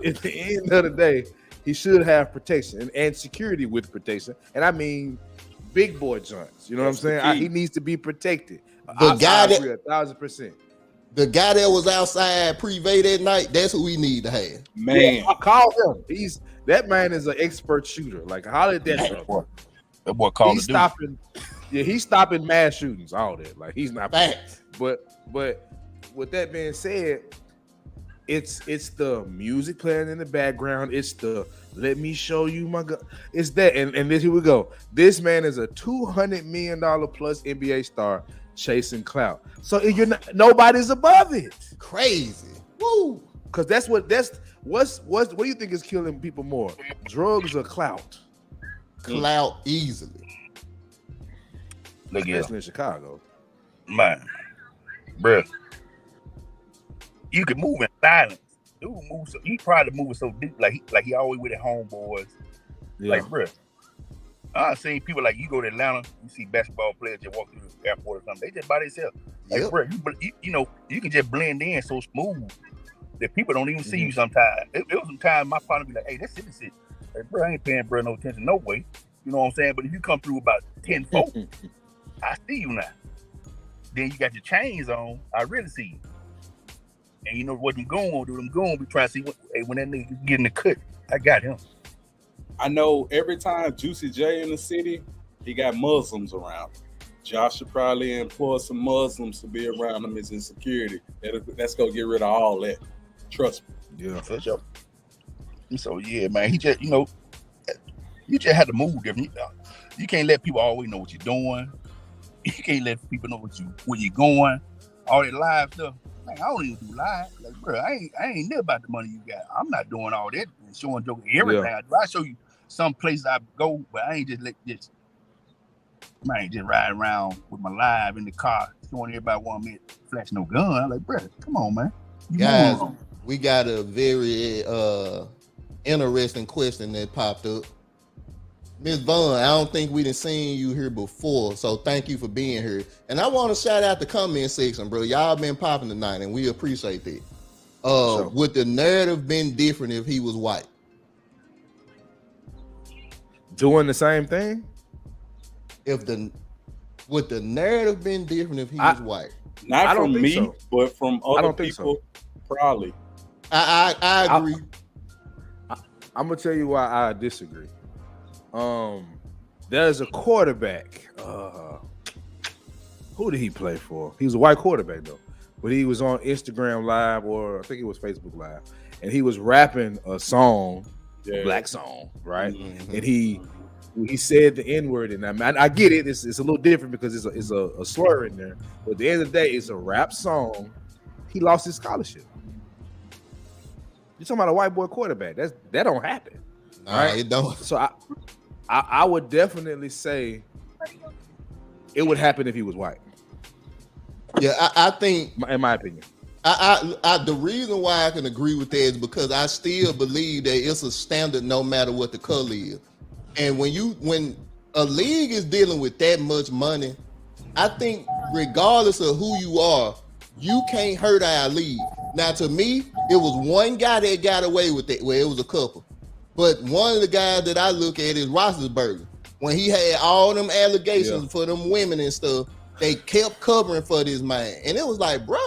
At the end of the day, he should have protection and security with protection. And I mean, big boy joints. You know what I'm saying? He needs to be protected. I agree 1,000%. The guy that was outside pre-vet that night, that's who we need to have. Man, yeah, call him. That man is an expert shooter. Like, how did that boy called he's stopping? Yeah, he's stopping mass shootings, all that. Like, he's not bad. But with that being said, it's the music playing in the background. It's the let me show you my gun. It's that, and this, here we go. This man is a $200 million plus NBA star chasing clout. So nobody's above it. Crazy. Woo. Because that's what do you think is killing people more? Drugs or clout? Clout easily. Look especially in Chicago. Man, bruh. You can move in silence. Dude moves. He probably moving so deep, like he always with his homeboys. Yeah. Like, bruh. I've seen people like you go to Atlanta, you see basketball players just walk through the airport or something. They just by themselves. Like, bro, you can just blend in so smooth that people don't even see you sometimes. It was some time my partner be like, hey, that's it. Like, bro, I ain't paying bro no attention, no way. You know what I'm saying? But if you come through about 10 folk, I see you now. Then you got your chains on, I really see you. And you know what I'm going to do? I'm going to be trying to see when that nigga get in the cut, I got him. I know every time Juicy J in the city, he got Muslims around. Josh should probably employ some Muslims to be around him as insecurity. That's gonna get rid of all that. Trust me. Yeah, for sure. So yeah, man, he just you just have to move different. You can't let people always know what you're doing. You can't let people know where you're going. All that live stuff. Man, I don't even do live. Like, bro, I ain't never about the money you got. I'm not doing all that and showing joke everything. Yeah. I show you some places I go, but I ain't just just riding around with my live in the car, showing everybody want me to flash no gun. I'm like, bro, come on, man. Guys, we got a very interesting question that popped up. Ms. Vaughn, I don't think we done seen you here before, so thank you for being here. And I want to shout out the comment section, bro. Y'all been popping tonight, and we appreciate that. Sure. Would the narrative been different if he was white? Doing the same thing? Would the narrative been different if he was white? Not from me, but from other people, probably. I agree. I'm gonna tell you why I disagree. There's a quarterback. Who did he play for? He was a white quarterback though, but he was on Instagram Live, or I think it was Facebook Live, and he was rapping a song, a black song, right? Mm-hmm. And he said the N-word, and I get it. It's a little different because it's a slur in there. But at the end of the day, it's a rap song. He lost his scholarship. You're talking about a white boy quarterback. That don't happen. Right? It don't. So I would definitely say it would happen if he was white. Yeah, I think, in my opinion. The reason why I can agree with that is because I still believe that it's a standard no matter what the color is. And when a league is dealing with that much money, I think regardless of who you are, you can't hurt our league. Now, to me, it was one guy that got away with it. Well, it was a couple. But one of the guys that I look at is Roethlisberger. When he had all them allegations for them women and stuff, they kept covering for this man. And it was like, bro,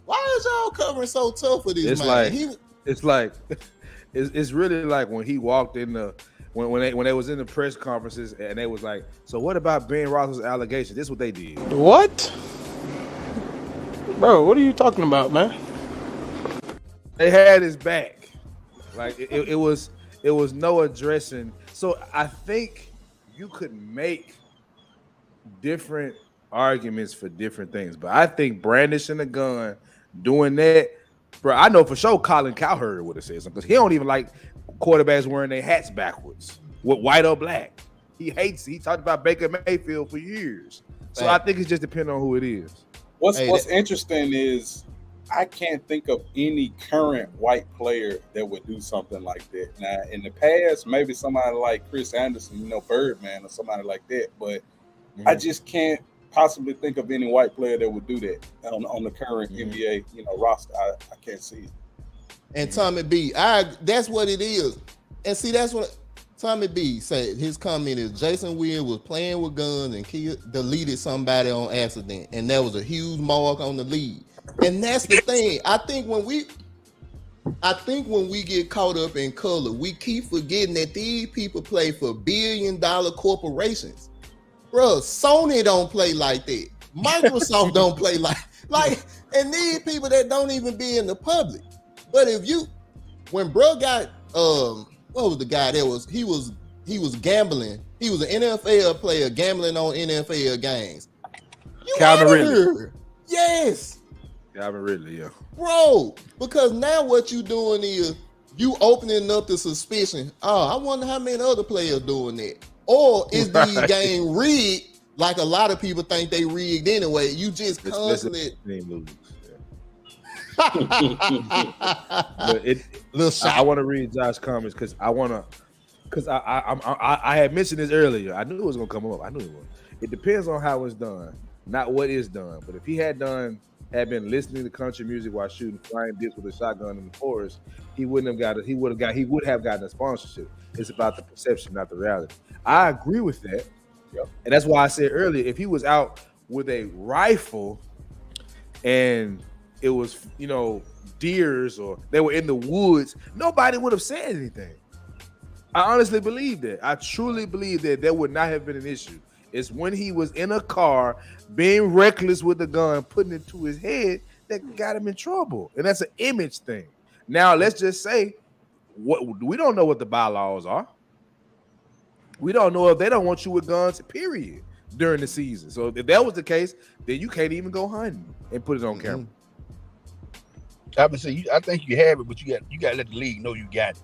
why is y'all covering so tough for this man? It's really like when he walked in the when they was in the press conferences and they was like, so what about Ben Roethlisberger's allegation? This is what they did. What? Bro, what are you talking about, man? They had his back. Like it was no addressing. So I think you could make different arguments for different things, but I think brandishing a gun, doing that, bro. I know for sure Colin Cowherd would have said something because he don't even like quarterbacks wearing their hats backwards, with white or black. He talked about Baker Mayfield for years. So I think it's just depending on who it is. What's interesting is I can't think of any current white player that would do something like that. Now, in the past, maybe somebody like Chris Anderson, Birdman or somebody like that, but I just can't possibly think of any white player that would do that on the current NBA, roster. I can't see it. And Tommy B, that's what it is. And see, that's what Tommy B said. His comment is Jason Williams was playing with guns and deleted somebody on accident, and that was a huge mark on the league. And that's the thing. I think when we get caught up in color, we keep forgetting that these people play for billion-dollar corporations. Bro, Sony don't play like that. Microsoft don't play like, and these people that don't even be in the public. But when bro got, what was the guy that was, he was gambling. He was an NFL player gambling on NFL games. Calvin Ridley. Yes. Calvin Ridley, yeah. Bro, because now what you doing is you opening up the suspicion. Oh, I wonder how many other players doing that. Or is the game rigged like a lot of people think they rigged anyway? You just constantly. I want to read Josh's comments because I had mentioned this earlier. I knew it was gonna come up. I knew it was. It depends on how it's done, not what is done. But if he had been listening to country music while shooting flying discs with a shotgun in the forest, he would have gotten a sponsorship. It's about the perception, not the reality. I agree with that. Yep. And that's why I said earlier, if he was out with a rifle and it was, deers or they were in the woods, nobody would have said anything. I honestly believe that. I truly believe that would not have been an issue. It's when he was in a car being reckless with the gun, putting it to his head, that got him in trouble. And that's an image thing. Now, let's just say, we don't know what the bylaws are. We don't know if they don't want you with guns, period, during the season. So if that was the case, then you can't even go hunting and put it on camera. I think you have it, but you got to let the league know you got it.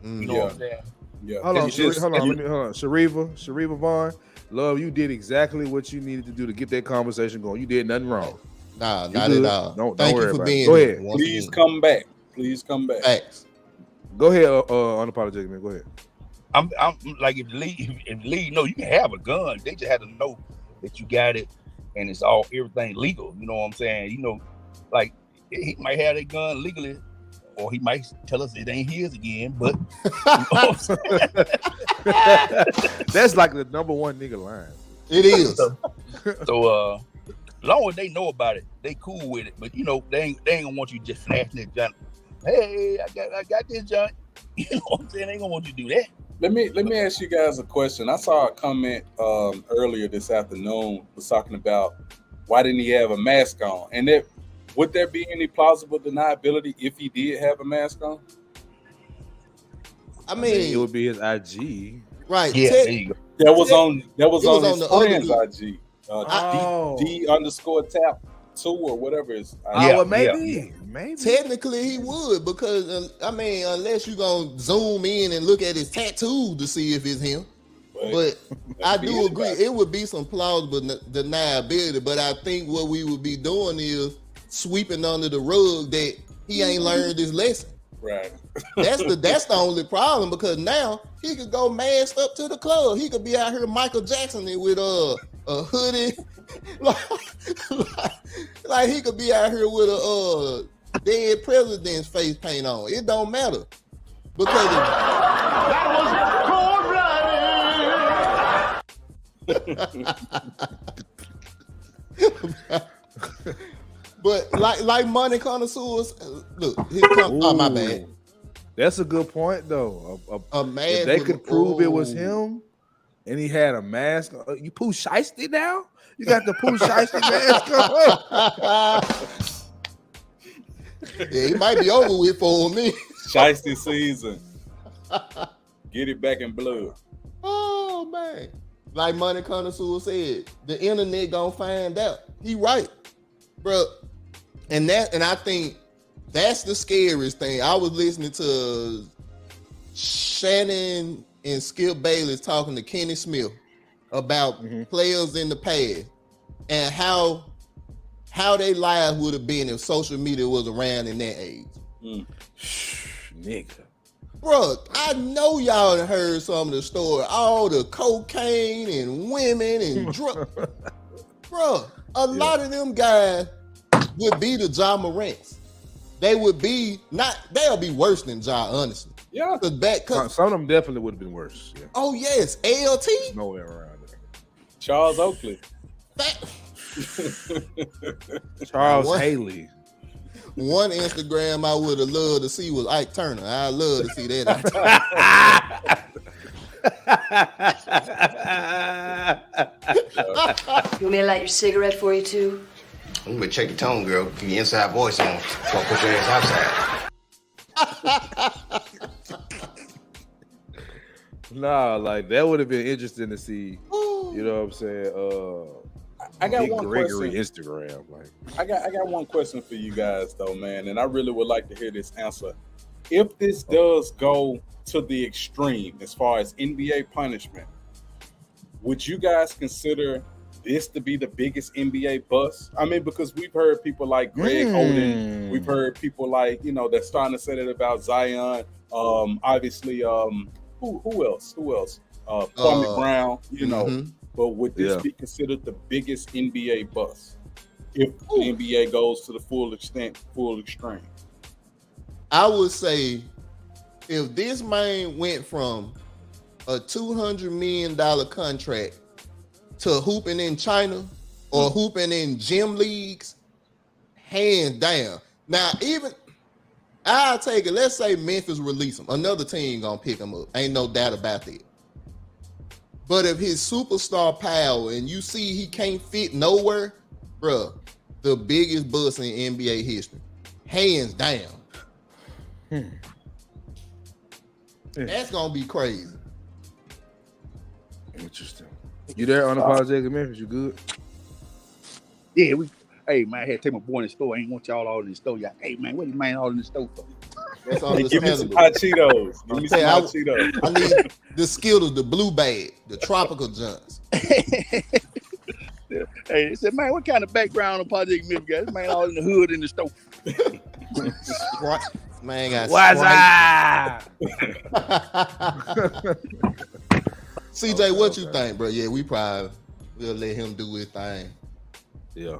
You know what I'm saying? Yeah. Hold on. Shariva Vaughn, love, you did exactly what you needed to do to get that conversation going. You did nothing wrong. Nah, not at all. Don't worry about it. Go ahead. Please come back. Thanks. Go ahead, unapologetic man. Go ahead. I'm like, if the league know you can have a gun, they just have to know that you got it and it's everything legal. You know what I'm saying? Like he might have that gun legally, or he might tell us it ain't his again. But you know what I'm saying? That's like the number one nigga line. It is. So long as they know about it, they cool with it. But they ain't gonna want you just snatching that junk. Hey, I got this junk. You know what I'm saying? They ain't gonna want you to do that. Let me ask you guys a question. I saw a comment earlier this afternoon was talking about why didn't he have a mask on? And would there be any plausible deniability if he did have a mask on? I mean, it would be his IG. Right. Yeah, there you go. That was on his the friend's other IG. Oh. D_tap 2 or whatever is. Well, maybe. Technically, he would because I mean, unless you gonna zoom in and look at his tattoo to see if it's him. But I do agree, it would be some plausible deniability. But I think what we would be doing is sweeping under the rug that he ain't learned his lesson. Right. That's the only problem because now he could go masked up to the club. He could be out here Michael Jackson with a hoodie, like he could be out here with a dead president's face paint on. It don't matter because but like money connoisseurs, look, oh my bad. That's a good point though. A man, if they could prove it was him, and he had a mask. You Pooh Shiesty now? You got the Pooh Shiesty mask on. Yeah, he might be over with for me. Shiesty season. Get it back in blood. Oh man. Like Money Connoisseur said, the internet gonna find out. He right, bro. And I think that's the scariest thing. I was listening to Shannon and Skip Bayless talking to Kenny Smith about players in the past and how their lives would have been if social media was around in that age. Nigga. Bro, I know y'all done heard some of the story. All the cocaine and women and drugs. Bro, a lot of them guys would be the Ja Morants. They would be they'll be worse than Ja, honestly. Yeah. Some of them definitely would have been worse. Yeah. Oh, yes. ALT? Nowhere around it. Charles Oakley. Charles Haley. One Instagram I would have loved to see was Ike Turner. I'd love to see that. You want me to light your cigarette for you too? I'm gonna check your tone, girl. Give your inside voice on. So I'll put your ass outside. Nah, like that would have been interesting to see. You know what I'm saying? I got Big one Gregory question. Instagram. Like I got one question for you guys though, man, and I really would like to hear this answer. If this does go to the extreme as far as NBA punishment, would you guys consider this to be the biggest NBA bust? I mean, because we've heard people like Greg Oden, we've heard people like, they're starting to say that about Zion. Obviously, who else? Kwame Brown, But would this be considered the biggest NBA bust if the NBA goes to the full extreme? I would say if this man went from a $200 million contract to hooping in China or hooping in gym leagues, hands down. Now, even I'll take it. Let's say Memphis release him. Another team gonna pick him up. Ain't no doubt about that. But if his superstar power and you see he can't fit nowhere, bruh, the biggest bust in NBA history. Hands down. That's going to be crazy. Interesting. You there unapologetic Memphis? You good? Yeah, hey, man, I had to take my boy in the store. I ain't want y'all all in the store. Y'all, hey, man, what is man all in the store for? That's hey, give me some hot Cheetos. Give me some hot Cheetos. I need the Skittles, the blue bag, the tropical junks. Hey, they said, man, what kind of background on Project Memphis guys? This man all in the hood in the store. Man got CJ, what you think, bro? Yeah, we'll let him do his thing. Yeah.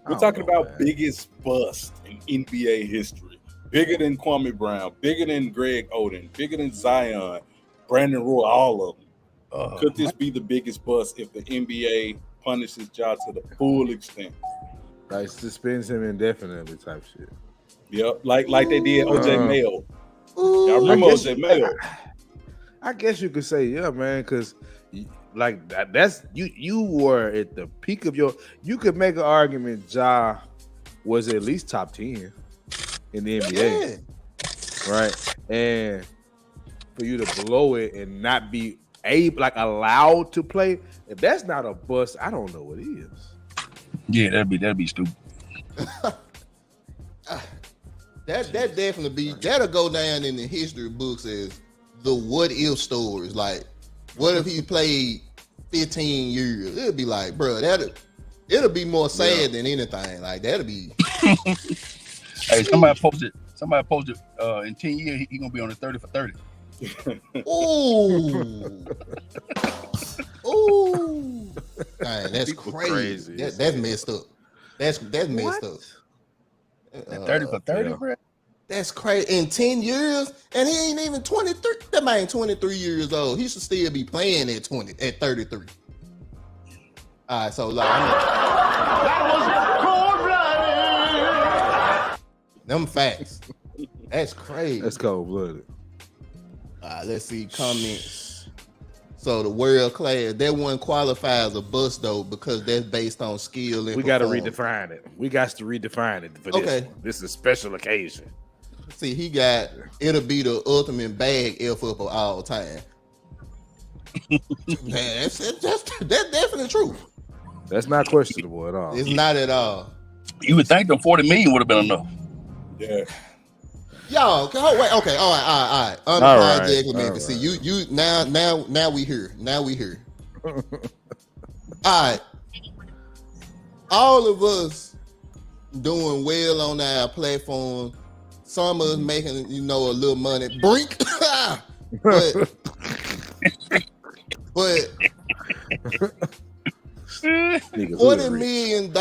We're talking about biggest bust in NBA history. Bigger than Kwame Brown, bigger than Greg Oden, bigger than Zion, Brandon Roy, all of them. Could this be the biggest bust if the NBA punishes Ja to the full extent? Like suspends him indefinitely type shit. Yep, like they did OJ Mayo. Y'all remember OJ Mayo? I guess you could say, yeah, man, because like that's you were at the peak of your. You could make an argument, Ja was at least top 10 in the NBA. Right? And for you to blow it and not be allowed to play, if that's not a bust, I don't know what is. Yeah, that'd be stupid. That definitely be that'll go down in the history books as the what if stories. Like, what if he played 15 years? It'll be like, bro, it'll be more sad than anything. Like, that'll be. Hey, somebody posted. In 10 years, he gonna be on the 30 for 30. Ooh. Ooh. Man, that's crazy. That's messed up. That's messed up. 30 for 30, bro. That's crazy. In 10 years, and he ain't even 23. That man 23 years old. He should still be playing at 33. All right, so like, That was cold-blooded. them facts. That's crazy. That's cold-blooded. All right, let's see comments. So the world class, that one qualifies a bust though, because that's based on skill and we got to redefine it. We got to redefine it for this one. This is a special occasion. See, it'll be the ultimate bag F up of all time. Man, that's definitely true. That's not questionable at all. It's not at all. You would think the 40 million would have been enough. Yeah. Y'all, wait, okay, all right. Unapologetically, man. See, you now we here. Now we here. All right. All of us doing well on our platform. Some of us making, a little money. Brink. but $40 million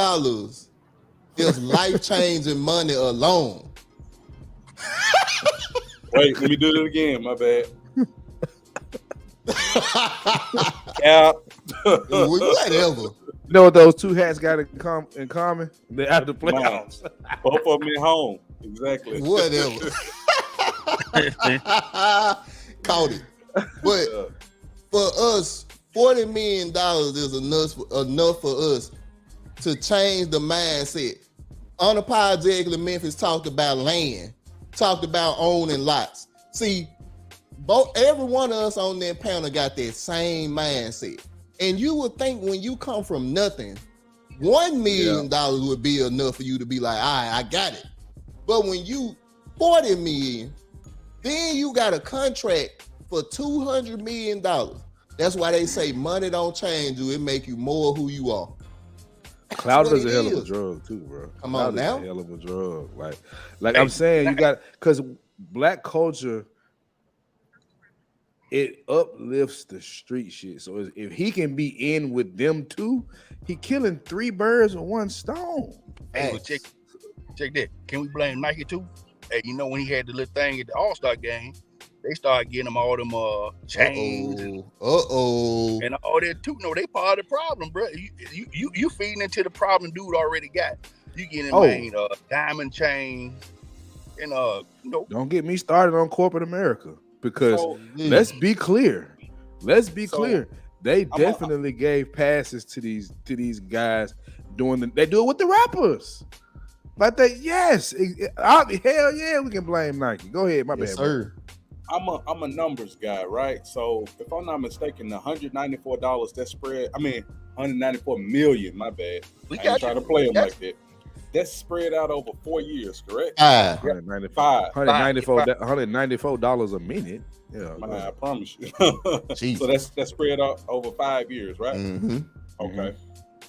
is life-changing money alone. Wait, let me do it again. My bad. Yeah. Whatever. You know what those two hats got in common? They're out of the playoffs. Both of them at home. Exactly. Whatever. Caught it. But for us, $40 million is enough for us to change the mindset. Unapologetically, Memphis talked about land, talked about owning lots. See, every one of us on that panel got that same mindset. And you would think when you come from nothing, $1 million would be enough for you to be like, all right, I got it. But when you $40 million, then you got a contract for $200 million. That's why they say money don't change you. It make you more who you are. Cloud is a hell of a drug too, bro. Come on now. A hell of a drug. Like I'm saying, you got, because black culture, it uplifts the street shit. So if he can be in with them too, he killing 3 birds with 1 stone. Hey, well, check that. Can we blame Nike too? Hey, when he had the little thing at the All-Star game, they started getting him all them chains and all that too. No, they part of the problem, bro. You feeding into the problem dude already got. You getting diamond chains and Don't get me started on corporate America, because let's be clear. They definitely gave passes to these guys they do it with the rappers. Like that, hell yeah, we can blame Nike. Go ahead, my bad, sir. I'm a numbers guy, right? So if I'm not mistaken, the $194 that spread, $194 million, my bad. I ain't trying to play them like that. That's spread out over 4 years, correct? $194 a minute. Yeah, I promise you. So that's spread out over 5 years, right? Mm-hmm. Okay.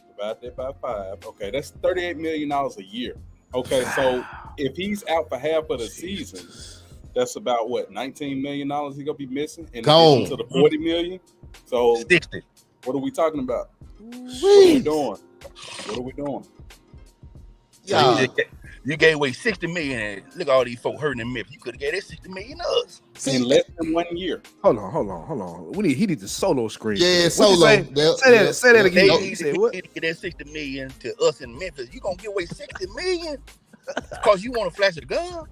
Divide that by 5. Okay, that's $38 million a year. Okay, so if he's out for half of the season, that's about what, $19 million he's gonna be missing, and to the $40 million. So 60. What are we talking about? What are we doing? Yeah, you gave away $60 million, and look at all these folks hurting in Memphis. You could have gave that $60 million to us in less than 1 year. Hold on. He needs a solo screen. Yeah, solo. Say that again. You said what? Get that $60 million to us in Memphis. You gonna give away $60 million because you want to flash a gun?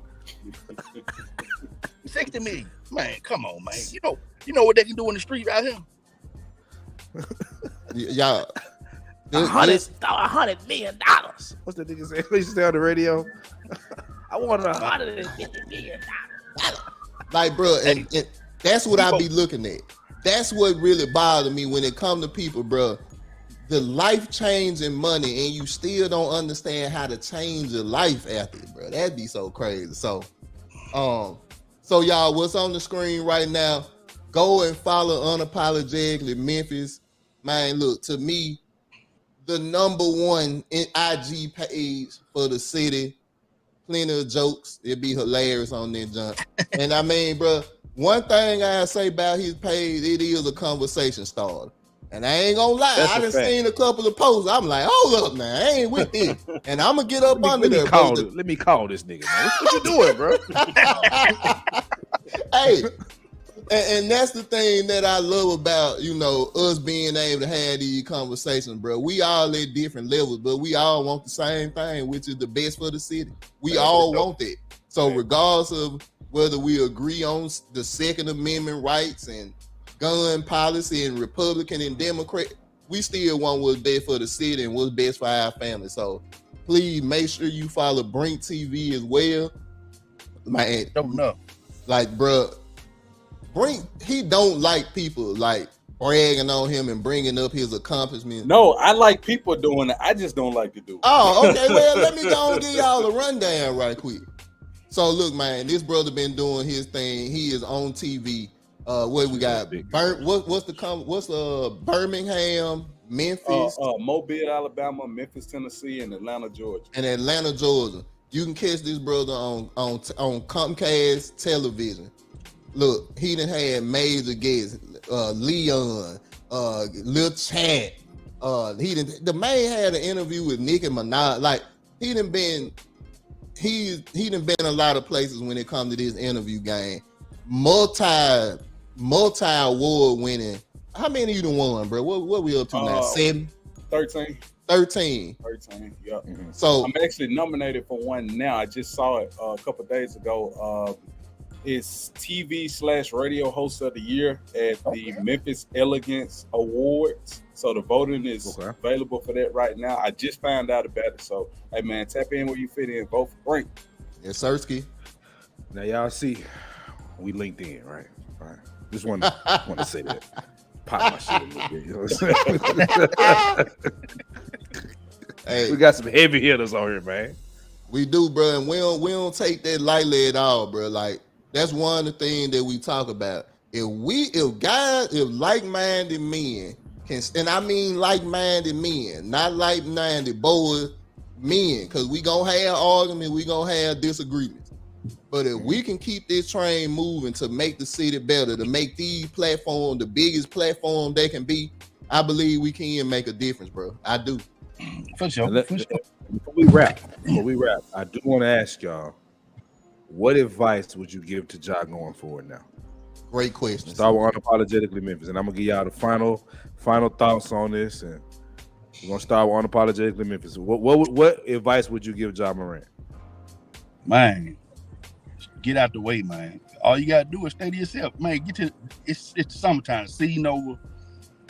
$60 million, man. Come on, man. You know what they can do in the street out here. Y'all, $100 million. $150. What's the nigga say? He used to say on the radio. I want $150 million. Like, bro, and that's what I be looking at. That's what really bothers me when it come to people, bro. The life changing money, and you still don't understand how to change your life after it, bro. That'd be so crazy. So y'all, what's on the screen right now? Go and follow Unapologetically Memphis. Man, look, to me, the #1 in IG page for the city. Plenty of jokes. It'd be hilarious on that jump. And I mean, bro, one thing I say about his page, it is a conversation starter. And I ain't gonna lie, I done seen a couple of posts. I'm like, hold up, man, I ain't with this. And I'm gonna get up under there. Let me call this nigga, man. What you doing, bro? Hey, and that's the thing that I love about, us being able to have these conversations, bro. We all at different levels, but we all want the same thing, which is the best for the city. We all want that. So regardless of whether we agree on the Second Amendment rights and gun policy and Republican and Democrat, we still want what's best for the city and what's best for our family. So please make sure you follow Brink TV as well. Man, like, bro, Brink, he don't like people like bragging on him and bringing up his accomplishments. No, I like people doing it. I just don't like to do it. Oh, okay. Well, let me go and give y'all a rundown right quick. So look, man, this brother been doing his thing. He is on TV. What we got? What's Birmingham, Memphis, Mobile, Alabama, Memphis, Tennessee, and Atlanta, Georgia. You can catch this brother on Comcast television. Look, he done had major guests, Leon, Lil Chat. The man had an interview with Nicki Minaj. Like, he done been a lot of places when it comes to this interview game. Multi award winning. How many you done won, bro? What we up to now? 7? 13. 13. 13. Yeah. Mm-hmm. So I'm actually nominated for one now. I just saw it a couple days ago. It's TV/radio host of the year at the Memphis Elegance Awards. So the voting is available for that right now. I just found out about it. So, hey man, tap in where you fit in. Vote for Brink. Yes, Sirski. Now y'all see, we linked in, right? All right. Just want to say that. Pop my shit a little bit. You know what I'm saying? Hey, we got some heavy hitters on here, man. We do, bro, and we don't take that lightly at all, bro. Like, that's one of the things that we talk about. If like-minded men can, and I mean like-minded men, not like-minded boys, men, because we gonna have arguments, we gonna have disagreements. But if we can keep this train moving to make the city better, to make these platforms the biggest platform they can be, I believe we can make a difference, bro. I do. For sure. Before we wrap, I do want to ask y'all, what advice would you give to Ja going forward now? Great question. Start with Unapologetically Memphis, and I'm gonna give y'all the final thoughts on this, and we're gonna start with Unapologetically Memphis. What advice would you give Ja Morant? Man, get out the way, man. All you gotta do is stay to yourself, man. It's summertime, season over.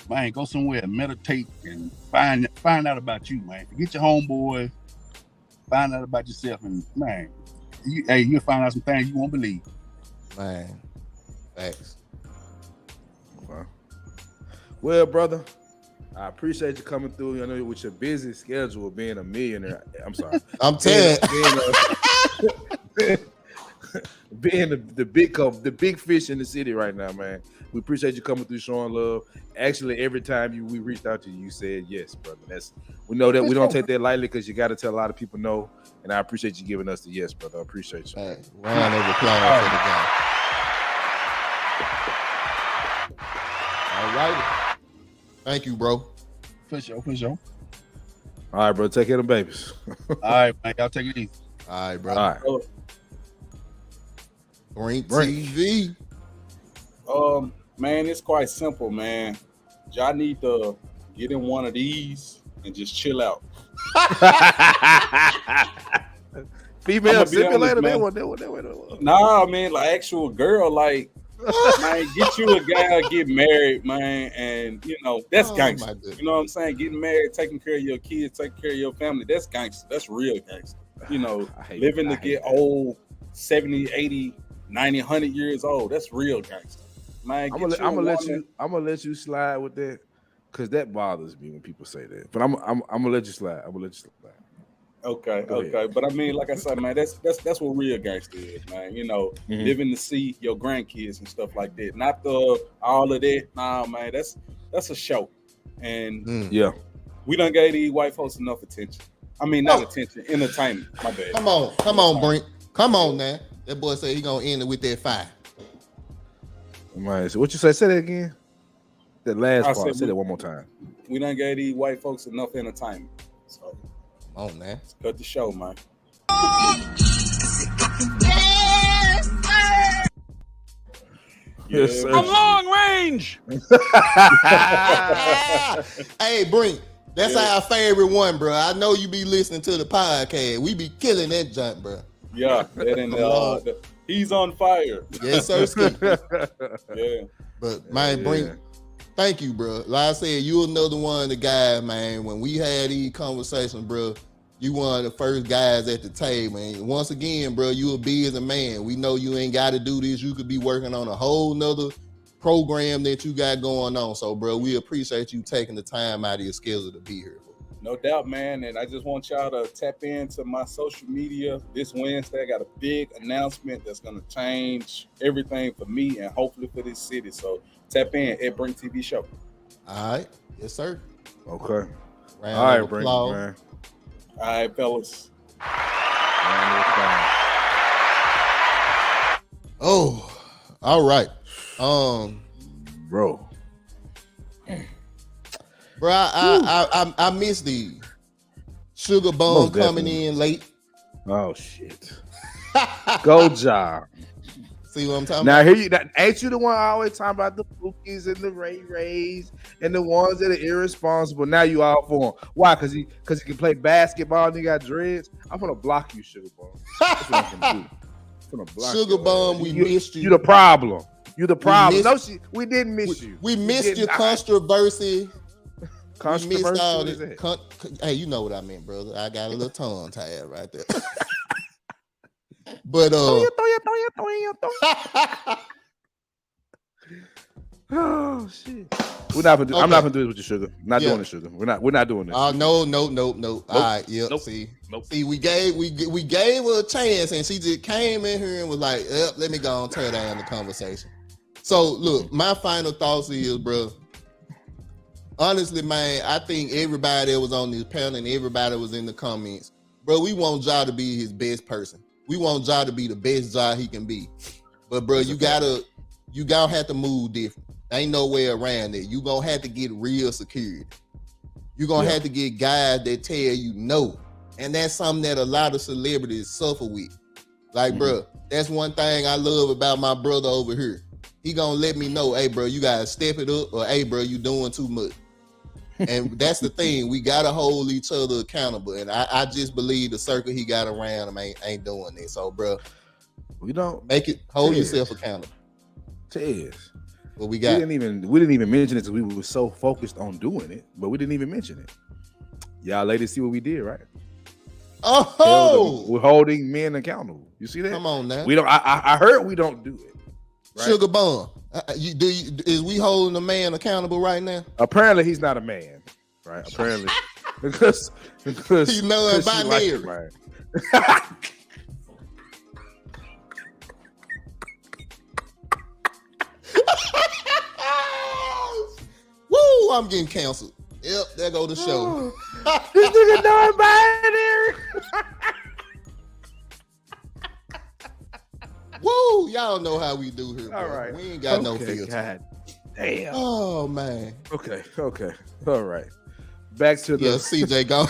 Man, go somewhere and meditate and find out about you, man. Forget your homeboy. Find out about yourself, and man, you'll find out some things you won't believe. Man, thanks. Okay. Well, brother, I appreciate you coming through. I know with your busy schedule of being a millionaire. I'm sorry. I'm telling being the big fish in the city right now, man. We appreciate you coming through, showing love. Actually, every time we reached out to you, you said yes, brother. We know that we don't take that lightly because you got to tell a lot of people no. And I appreciate you giving us the yes, brother. I appreciate you. Hey, round of applause for the guy. All right. Thank you, bro. For sure. All right, bro. Take care of them babies. All right, man. Y'all take it easy. All right, bro. All right. Brink TV. Man, it's quite simple, man. Y'all need to get in one of these and just chill out. Female simulator, they want. Nah, man, like actual girl, like Man, get you a guy, get married, man, and you know that's Oh, gangster. my goodness. You know what I'm saying? Getting married, taking care of your kids, taking care of your family, that's gangster. That's real gangster. You know, living to get old, 70, 80, 90, 100 years old, that's real gangster. Man, I'm gonna let you slide with that because that bothers me when people say that. But I'm gonna let you slide. I'm gonna let you slide. Okay, Go okay, ahead. but I mean, like I said, man, that's what real gangster is, man. You know, living to see your grandkids and stuff like that. Not the all of that. Nah, man, that's a show, and yeah, we done gave these white folks enough attention. I mean, not attention, entertainment. My bad. Come on, Brink. Come on now. That boy said he gonna end it with that fire. Man, so what you say? Say that again. That last I part. said Say that one more time. We done gave these white folks enough entertainment. So, come on, man. Let's cut the show, man. Yes, sir. From long range. Hey, Brink. That's our favorite one, bro. I know you be listening to the podcast. We be killing that junk, bro. Yeah, that in he's on fire. Yes, sir. Yeah. But man, Brink, thank you, bro. Like I said, you another one of the guys, man. When we had these conversations, bro, you one of the first guys at the table. And once again, bro, you a busy man. We know you ain't got to do this. You could be working on a whole nother program that you got going on. So, bro, we appreciate you taking the time out of your schedule to be here. No doubt, man. And I just want y'all to tap into my social media this Wednesday. I got a big announcement that's going to change everything for me and hopefully for this city. So tap in at Brink TV Show. All right. Yes, sir. Okay. Round all right, of Brink, applause. man. All right, fellas. Oh, all right. Bro. Bro, I miss these. Sugar Bum Most coming definitely. in late. Oh shit. Go job. See what I'm talking Now about? here ain't you the one always talking about the Bookies and the Rays and the ones that are irresponsible. Now you all for him. Why? Because he can play basketball and he got dreads. I'm gonna block you, Sugar Bum. That's what I'm gonna do. I'm gonna block Sugar your Bum, ass. we missed you. You the problem. You the problem. missed- We didn't miss you. We missed did your not. controversy. We missed Controversy, all what is this. that? Hey, you know what I meant, brother. I got a little tongue tied right there. But Oh shit. We're not gonna do, I'm Okay. not gonna do this with you, Sugar. Not Yeah. doing it, Sugar. We're not doing this. no. All right, yep. Nope. See, Nope. see, we gave her a chance, and she just came in here and was like, yep, let me go and tear down the conversation. So look, my final thoughts is, bro. Honestly, man, I think everybody that was on this panel and everybody that was in the comments, bro, we want Ja to be his best person. We want Ja to be the best Ja he can be. But bro, you gotta have to move different. Ain't no way around it. You gonna have to get real security. You gonna have to get guys that tell you no. And that's something that a lot of celebrities suffer with. Like, bro, that's one thing I love about my brother over here. He gonna let me know, hey, bro, you gotta step it up, or hey, bro, you doing too much. And that's the thing. We gotta hold each other accountable. And I just believe the circle he got around him ain't doing it. So, bro, we don't hold yourself accountable. Tez. What we got? We didn't even mention it because we were so focused on doing it, but we didn't even mention it. Y'all ladies see what we did, right? Oh, we're holding men accountable. You see that? Come on now. We don't. I heard we don't do it. Right? Sugar Bum, is we holding a man accountable right now? Apparently, he's not a man, right? Apparently, because he's non-binary. Right? Woo! I'm getting canceled. Yep, there go the show. This nigga non-binary. Woo! Y'all know how we do here. All bro. right, We ain't got no filter. God damn. Oh man. Okay. All right. Back to the CJ go.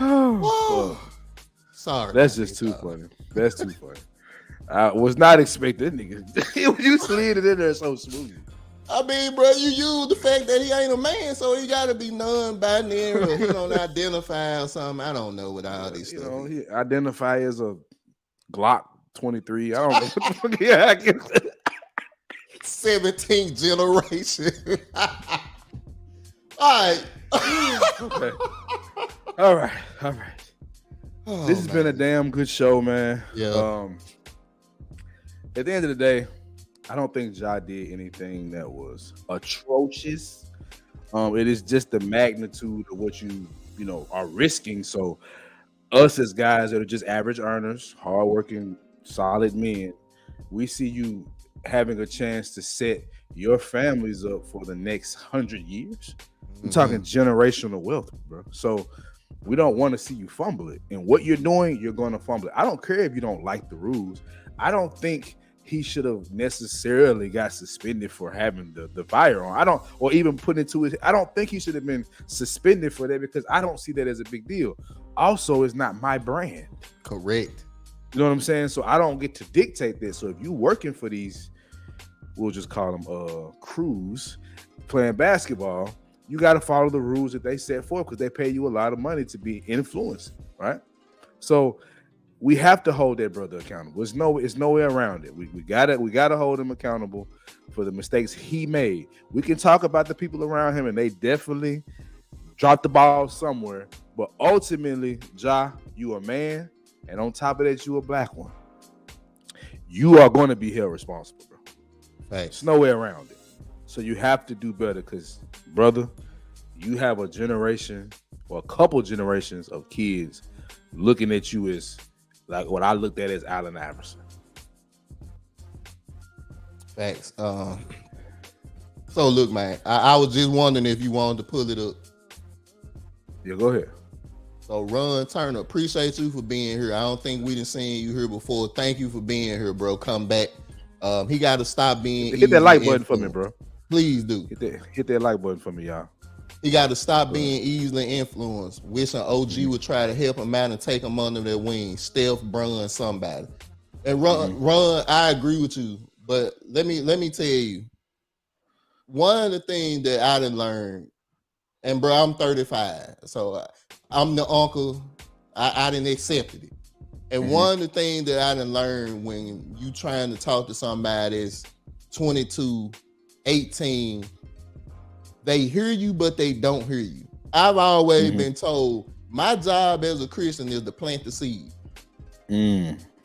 Oh, sorry. That's just too funny. That's too funny. I was not expecting nigga. You slid it in there so smooth. I mean, bro, you use the fact that he ain't a man, so he got to be non-binary or he don't identify or something. I don't know what all this stuff is. He identify as a Glock 23. I don't know what the fuck he hacking. 17th generation. All right. Okay. All right. Oh, this has been a damn good show, man. Yeah. At the end of the day, I don't think Ja did anything that was atrocious. It is just the magnitude of what you are risking. So us as guys that are just average earners, hardworking, solid men, we see you having a chance to set your families up for the next 100 years. I'm talking generational wealth, bro. So we don't want to see you fumble it. And what you're doing, you're going to fumble it. I don't care if you don't like the rules. I don't think he should have necessarily got suspended for having the firearm. Or even put into it. I don't think he should have been suspended for that because I don't see that as a big deal. Also, it's not my brand. Correct. You know what I'm saying? So I don't get to dictate that. So if you working for these, we'll just call them crews, playing basketball, you got to follow the rules that they set forth because they pay you a lot of money to be influenced, right? So we have to hold that brother accountable. It's no way around it. We gotta hold him accountable for the mistakes he made. We can talk about the people around him, and they definitely dropped the ball somewhere. But ultimately, Ja, you a man, and on top of that, you a black one. You are going to be held responsible, bro. Thanks. There's no way around it. So you have to do better because, brother, you have a generation or a couple generations of kids looking at you as like what I looked at as Allen Iverson. Thanks. So look, man, I was just wondering if you wanted to pull it up. Yeah, go ahead. So Ron Turner, appreciate you for being here. I don't think we done seen you here before. Thank you for being here, bro. Come back. He got to stop being. Hit that like button for me, bro. Please do. Hit that like button for me, y'all. He got to stop being easily influenced. Wishing OG would try to help him out and take him under their wing. Steph, Brun, somebody. And Ron, I agree with you. But let me tell you, one of the things that I done learned, and bro, I'm 35, so I'm the uncle. I done accepted it. And one of the things that I done learned when you trying to talk to somebody that's 22, 18, they hear you, but they don't hear you. I've always been told my job as a Christian is to plant the seed.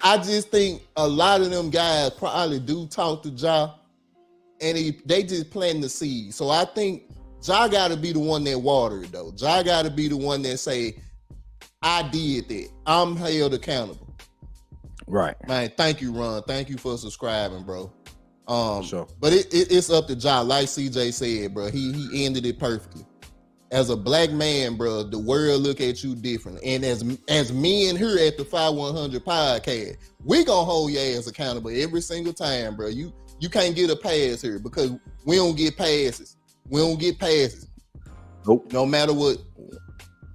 I just think a lot of them guys probably do talk to Ja, and they just plant the seed. So I think Ja got to be the one that water it, though. Ja got to be the one that say, I did that. I'm held accountable. Right. Man, thank you, Ron. Thank you for subscribing, bro. Sure. But it's up to Ja. Like CJ said, bro, he ended it perfectly. As a black man, bro, the world look at you different. And as men here at the 5100 podcast, we gonna hold your ass accountable every single time, bro. You can't get a pass here because we don't get passes. We don't get passes. Nope. No matter what.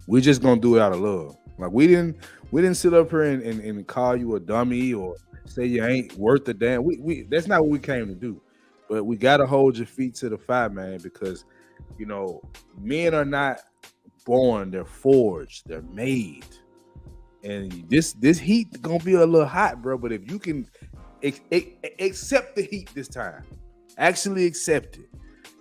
We just gonna do it out of love. Like we didn't sit up here and call you a dummy or say you ain't worth a damn. We that's not what we came to do. But we gotta hold your feet to the fire, man, because men are not born, they're forged, they're made. And this heat gonna be a little hot, bro. But if you can accept the heat this time, actually accept it.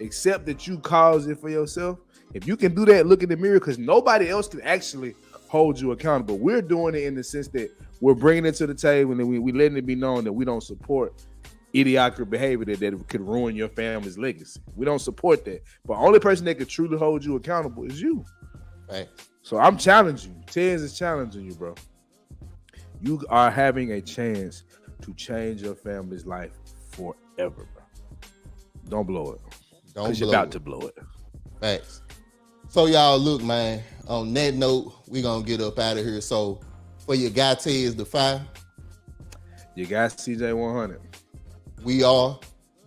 Accept that you caused it for yourself. If you can do that, look in the mirror, because nobody else can actually hold you accountable. We're doing it in the sense that we're bringing it to the table and we letting it be known that we don't support idiotic behavior that could ruin your family's legacy. We don't support that. But only person that could truly hold you accountable is you. Right. So I'm challenging you. Tez is challenging you, bro. You are having a chance to change your family's life forever, bro. Don't blow it. Because you're about to blow it. Thanks. So y'all, look, man, on that note, we're going to get up out of here. So for your guy Tez the Fire, you got CJ 100. We are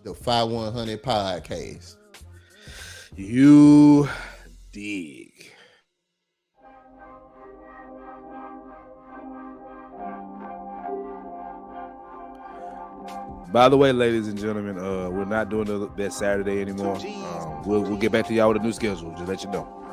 the 5100 podcast. You dig. By the way, ladies and gentlemen, we're not doing that Saturday anymore. We'll get back to y'all with a new schedule. Just let you know.